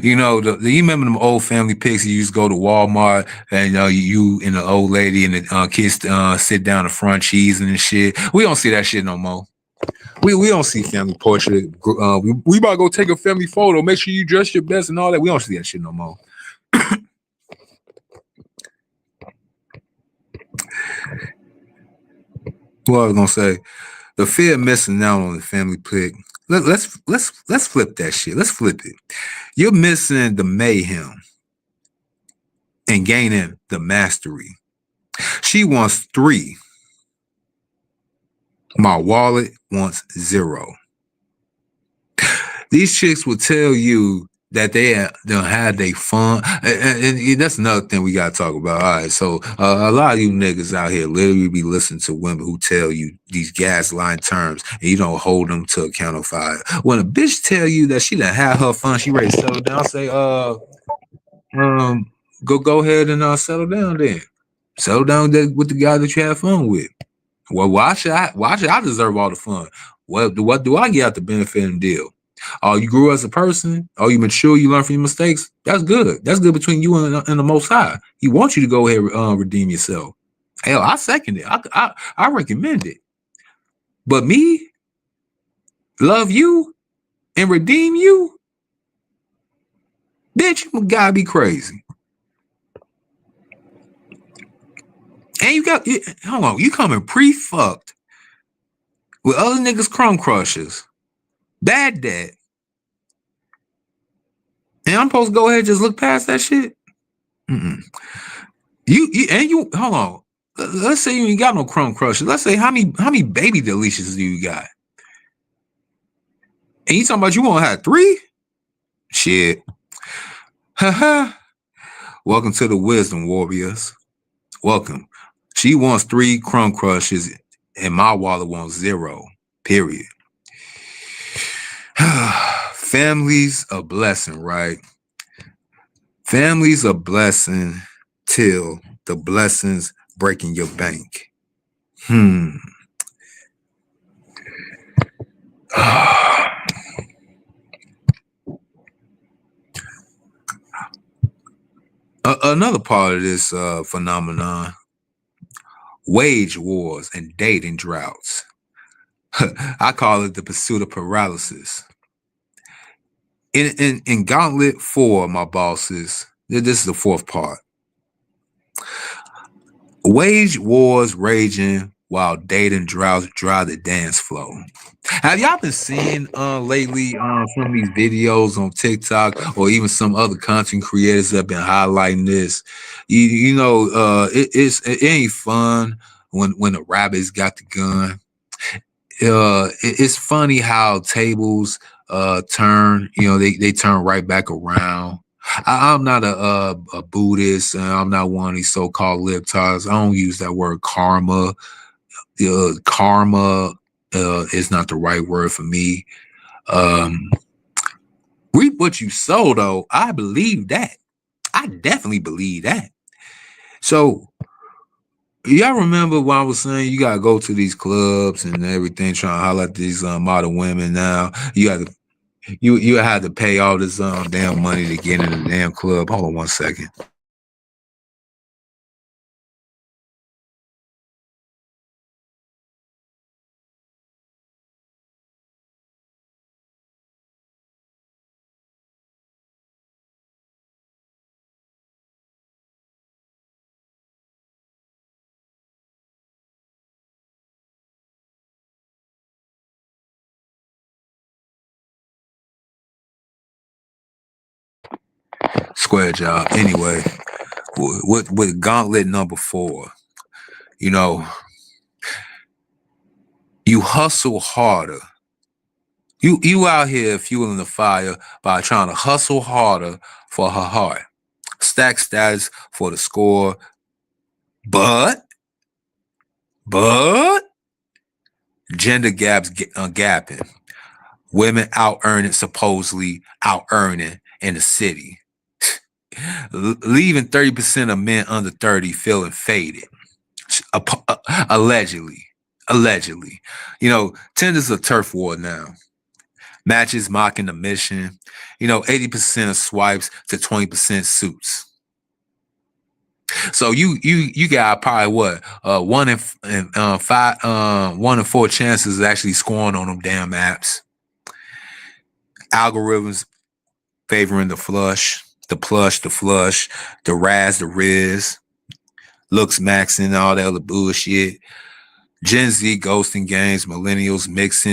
You know, you remember them old family pics? You used to go to Walmart and you and the old lady and the kids sit down the front cheesing and shit. We don't see that shit no more. We don't see family portrait. We about to go take a family photo. Make sure you dress your best and all that. We don't see that shit no more. What I was gonna say, the fear of missing out on the family pic. Let's flip that shit. Let's flip it. You're missing the mayhem and gaining the mastery. She wants 3. My wallet wants 0. These chicks will tell you that they'll have their fun. And that's another thing we got to talk about. All right, so a lot of you niggas out here literally be listening to women who tell you these gaslighting terms and you don't hold them to account of it. When a bitch tell you that she done had her fun, she ready to settle down, say, go ahead and settle down then. Settle down with the guy that you had fun with. Well, why should I deserve all the fun? What do I get out the benefit and deal? Oh, you grew as a person. Oh, you mature. You learn from your mistakes. That's good. That's good between you and the Most High. He wants you to go ahead and redeem yourself. Hell, I second it. I recommend it. But me, love you and redeem you, bitch, you gotta be crazy. And hold on, you coming pre-fucked with other niggas' crumb crushers. Bad dad. And I'm supposed to go ahead and just look past that shit? Mm-mm. You hold on. Let's say you ain't got no crumb crushers. Let's say how many baby delicious do you got? And you talking about you won't have 3? Shit. Haha. Welcome to the wisdom, warriors. Welcome. She wants 3 crumb crushes and my wallet wants 0. Period. Family's a blessing, right? Family's a blessing till the blessings break in your bank. Another part of this phenomenon, wage wars and dating droughts. I call it the pursuit of paralysis. In Gauntlet 4, my bosses, this is the 4th part. Wage wars raging while dating droughts dry the dance floor. Have y'all been seeing lately some of these videos on TikTok or even some other content creators that have been highlighting this? You know, it ain't fun when the rabbits got the gun. It's funny how tables turn, you know, they turn right back around. I'm not a Buddhist, and I'm not one of these so-called libtards. I don't use that word karma. Karma is not the right word for me. Reap what you sow, though. I believe that. I definitely believe that. So, y'all remember when I was saying you gotta go to these clubs and everything, trying to highlight these modern women now. You had to pay all this damn money to get in the damn club. Hold on one second. Square job. Anyway, with Gauntlet number 4, you know, You hustle harder. You out here fueling the fire by trying to hustle harder for her heart. Stack status for the score. But gender gaps gapping. Women supposedly out earning in the city. Leaving 30% of men under 30 feeling faded. Allegedly. You know, Tinder's a turf war now. Matches mocking the mission. You know, 80% of swipes to 20% suits. So you got probably what 1 in 4 chances of actually scoring on them damn apps. Algorithms favoring the flush, the plush, the flush, the raz, the riz, looks maxing, all that other bullshit. Gen Z ghosting games, millennials mixed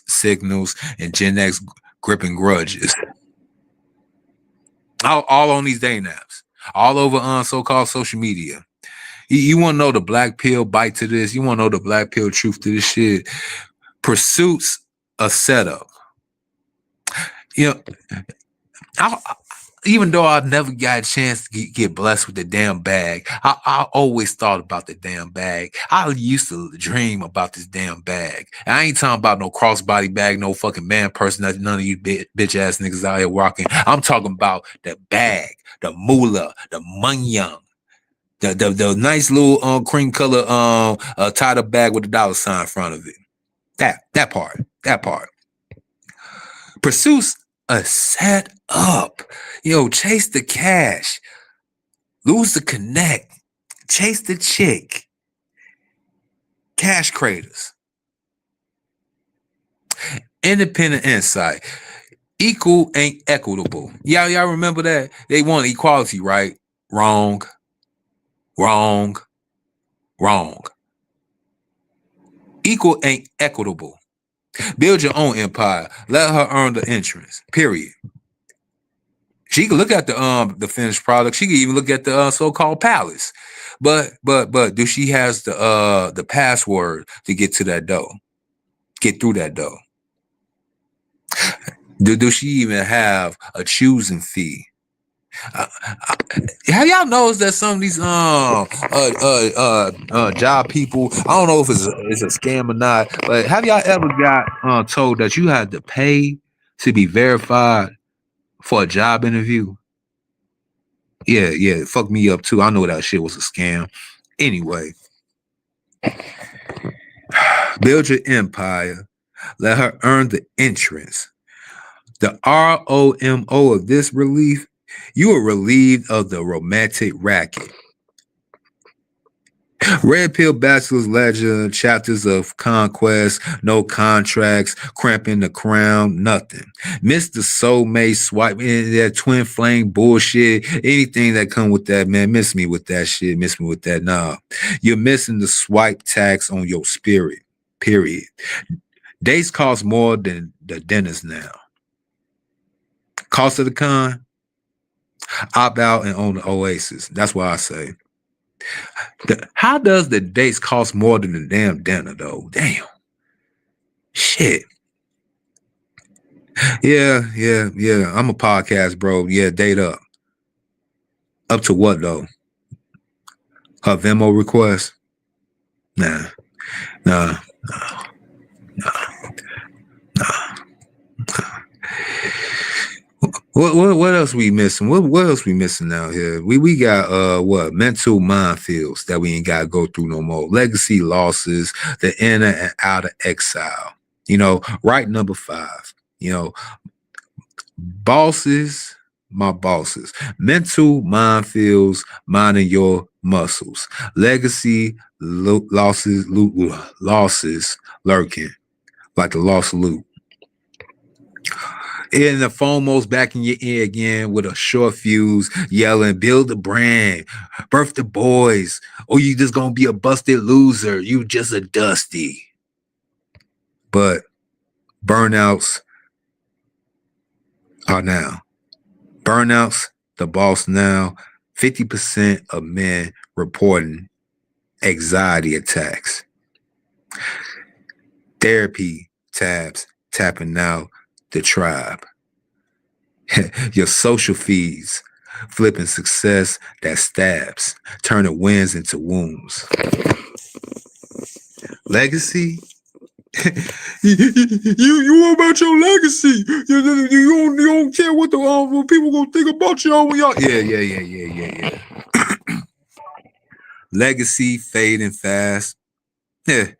signals, and Gen X gripping grudges. All on these dating apps, all over on so-called social media. You want to know the black pill bite to this? You want to know the black pill truth to this shit? Pursuits a setup. You know, even though I never got a chance to get blessed with the damn bag, I always thought about the damn bag. I used to dream about this damn bag. And I ain't talking about no crossbody bag, no fucking man person that none of you bitch ass niggas out here rocking. I'm talking about the bag, the moolah, the munyang, the nice little cream color tied up bag with a dollar sign in front of it. That part. Pursuits a set up. Chase the cash. Lose the connect. Chase the chick. Cash craters. Independent insight. Equal ain't equitable. Y'all remember that? They want equality, right? Wrong. Equal ain't equitable. Build your own empire. Let her earn the entrance. Period. She can look at the finished product. She can even look at the so-called palace. But do she has the password to get to that door? Get through that door? Do she even have a choosing fee? Have y'all noticed that some of these job people, I don't know if it's a scam or not, but have y'all ever got told that you had to pay to be verified for a job interview? Yeah, fuck me up too. I know that shit was a scam. Anyway, build your empire. Let her earn the entrance. The R.O.M.O of this relief, you are relieved of the romantic racket. Red Pill Bachelor's Legend, chapters of conquest, no contracts, cramping the crown, nothing. Miss the soulmate swipe, that twin flame bullshit, anything that come with that, man, miss me with that shit, miss me with that, nah. You're missing the swipe tax on your spirit, period. Dates cost more than the dinners now. Cost of the con, opt out and own the oasis. That's what I say. How does the dates cost more than the damn dinner, though? Damn. Shit. Yeah. I'm a podcast, bro. Yeah, date up. Up to what, though? Her Venmo request? Nah. What else we missing? What else we missing out here? We got mental minefields that we ain't gotta go through no more. Legacy losses, the inner and outer exile. Right number 5. Bosses, my bosses. Mental minefields, minding your muscles. Legacy losses lurking like the lost loot. And the FOMO's back in your ear again with a short fuse, yelling, build the brand, birth the boys, or you just gonna be a busted loser. You just a dusty. But burnouts are now. Burnouts, the boss now. 50% of men reporting anxiety attacks. Therapy tabs tapping out the tribe. Your social feeds flipping success that stabs, turning wins into wounds. Legacy. you what about your legacy? You don't care what the what people gonna think about you when y'all. Yeah. Legacy fading fast. Yeah.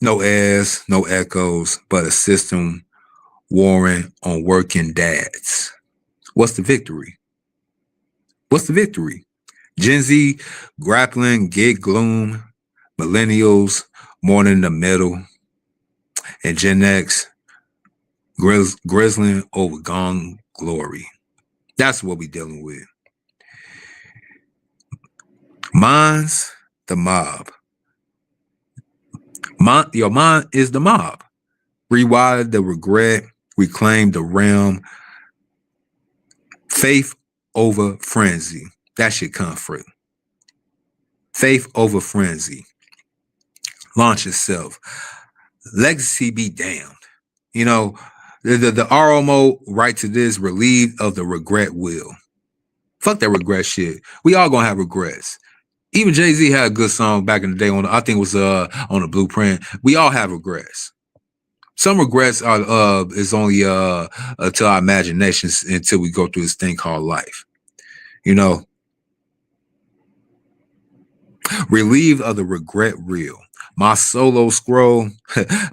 No heirs, no echoes, but a system warring on working dads. What's the victory? What's the victory? Gen Z grappling gig gloom, millennials mourning in the middle, and Gen X grizzling over gone glory. That's what we dealing with. Mine's the mob. Your mind is the mob. Rewire the regret, reclaim the realm. Faith over frenzy. That should comfort. Faith over frenzy. Launch yourself. Legacy be damned. You know, the R.O.M.O. right to this, relieved of the regret wheel. Fuck that regret shit. We all gonna have regrets. Even Jay-Z had a good song back in the day on I think it was on the Blueprint. We all have regrets. Some regrets are is only to our imaginations until we go through this thing called life. You know, relieved of the regret reel. My solo scroll,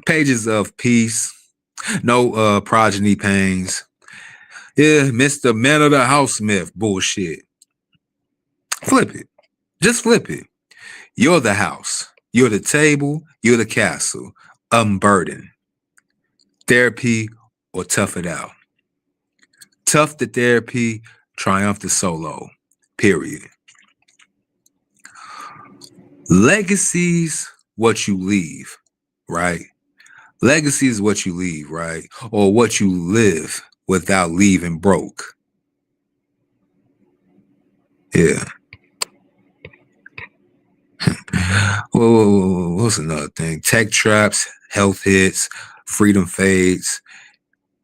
pages of peace, no progeny pains. Yeah, Mr. Man of the House Smith bullshit. Flip it. Just flip it. You're the house. You're the table. You're the castle. Unburden. Therapy or tough it out. Tough the therapy, triumph the solo. Period. Legacies what you leave, right? Legacy is what you leave, right? Or what you live without leaving broke. Yeah. Whoa, what's another thing? Tech traps, health hits, freedom fades.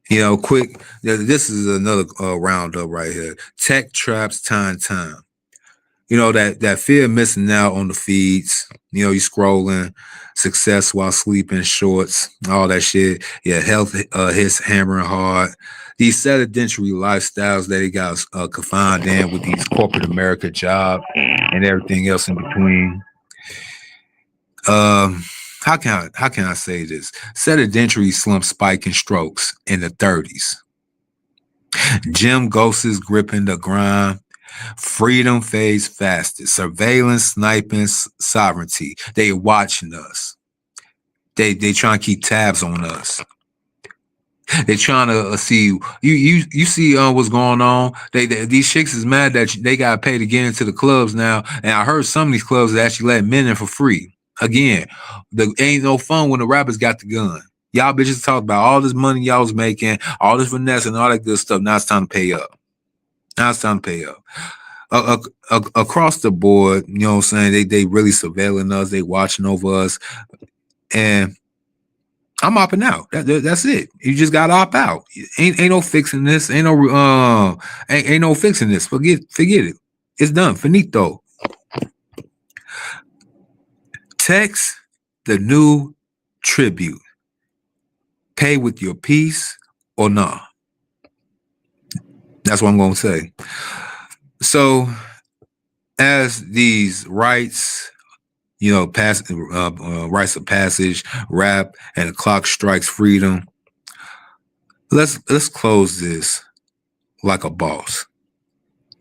You know, quick. This is another roundup right here. Tech traps, time. You know, that fear of missing out on the feeds. You know, you scrolling, success while sleeping, shorts, all that shit. Yeah, health hits hammering hard. These sedentary lifestyles that they got confined in with these corporate America jobs and everything else in between. How can I say this? Sedentary slump spiking strokes in the 30s. Gym ghosts gripping the grind. Freedom fades fastest. Surveillance, sniping, sovereignty. They watching us. They trying to keep tabs on us. They trying to see you see what's going on. These chicks is mad that they got to pay to get into the clubs now. And I heard some of these clubs actually let men in for free. Again, ain't no fun when the rappers got the gun. Y'all bitches talk about all this money y'all was making, all this finesse and all that good stuff. Now it's time to pay up. Across the board, you know what I'm saying? They really surveilling us. They watching over us. And I'm opting out. That's it. You just gotta opt out. Ain't no fixing this. Ain't no fixing this. Forget it. It's done. Finito. Text the new tribute. Pay with your peace or nah. That's what I'm gonna say. So, as these rights, you know, rites of passage, rap, and the clock strikes freedom. Let's close this like a boss.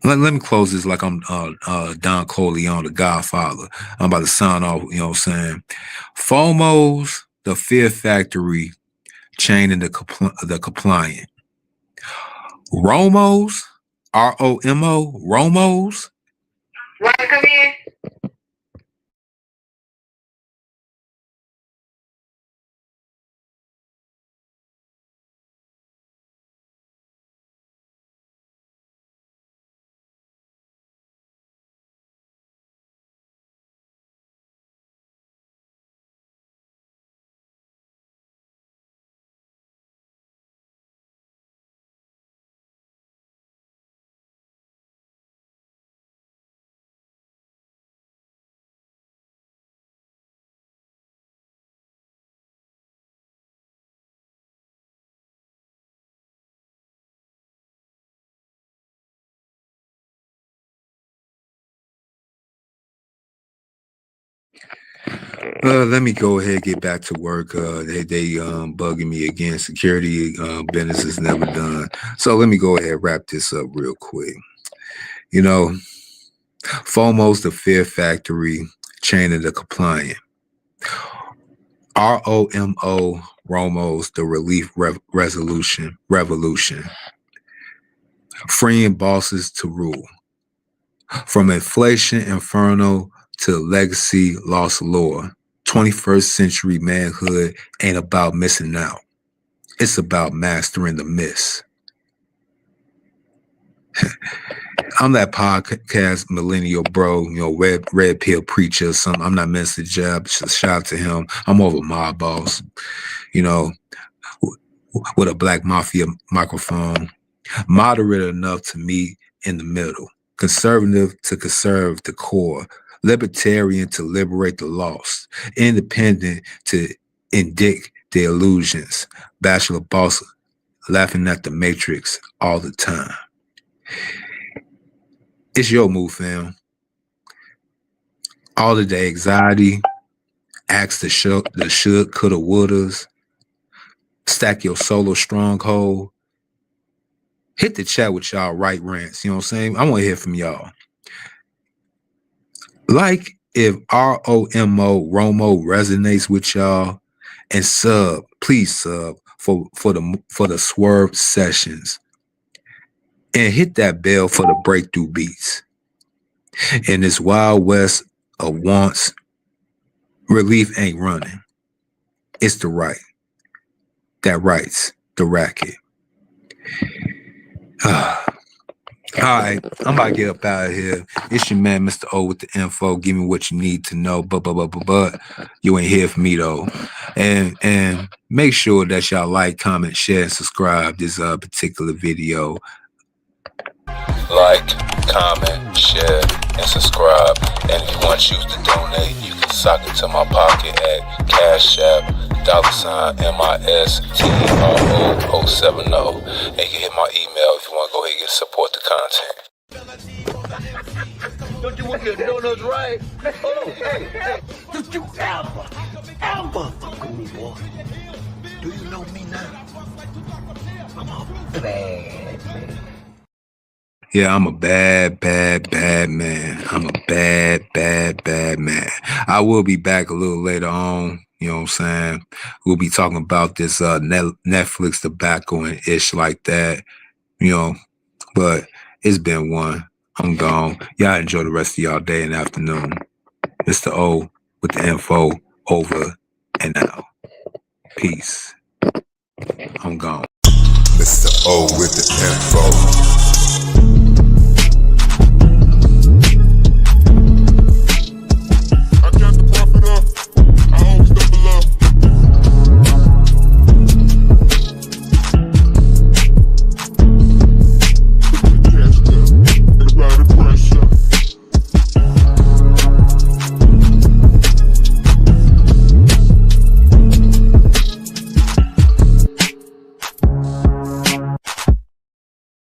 Let me close this like I'm Don Corleone, the Godfather. I'm about to sign off, you know what I'm saying? FOMO's the fear factory, chaining the compliant. R.O.M.O's, R.O.M.O, R.O.M.O's. Want to come in? Let me go ahead and get back to work. They bugging me again. Security business is never done. So let me go ahead and wrap this up real quick. You know, FOMO's the fear factory, chain of the compliant. R.O.M.O, ROMO's the relief revolution. Freeing bosses to rule. From inflation inferno to legacy lost lore. 21st century manhood ain't about missing out. It's about mastering the miss. I'm that podcast millennial bro, you know, red pill preacher or something. I'm not Mr. Jab. Shout out to him. I'm over my boss, you know, with a Black Mafia microphone. Moderate enough to meet in the middle. Conservative to conserve the core. Libertarian to liberate the lost, independent to indict the illusions, Bachelor boss laughing at the matrix all the time. It's your move, fam. All of the anxiety, ask the should, coulda, wouldas, stack your solo stronghold, hit the chat with y'all right rants, you know what I'm saying? I want to hear from y'all. Like if R.O.M.O, ROMO resonates with y'all, and sub, please sub for the swerve sessions, and hit that bell for the breakthrough beats. In this wild west of wants, relief ain't running. It's the right that writes the racket. All right, I'm about to get up out of here. It's your man, Mr. O, with the info. Give me what you need to know. But you ain't here for me though. And make sure that y'all like, comment, share, and subscribe this particular video. Like, comment, share, and subscribe. And if you want to choose to donate, you can sock it to my pocket at Cash App $MISTRO070. And you can hit my email if you want to go ahead and support the content. Don't you want your donuts right? Oh, hey. Don't you ever fuck with me, boy. Do you know me now? I'm a bad man. Yeah, I'm a bad man. I'm a bad man. I will be back a little later on. You know what I'm saying? We'll be talking about this Netflix tobacco and ish like that. You know, but it's been one. I'm gone. Y'all enjoy the rest of y'all day and afternoon. Mr. O with the info, over and out. Peace. I'm gone. Mr. O with the info.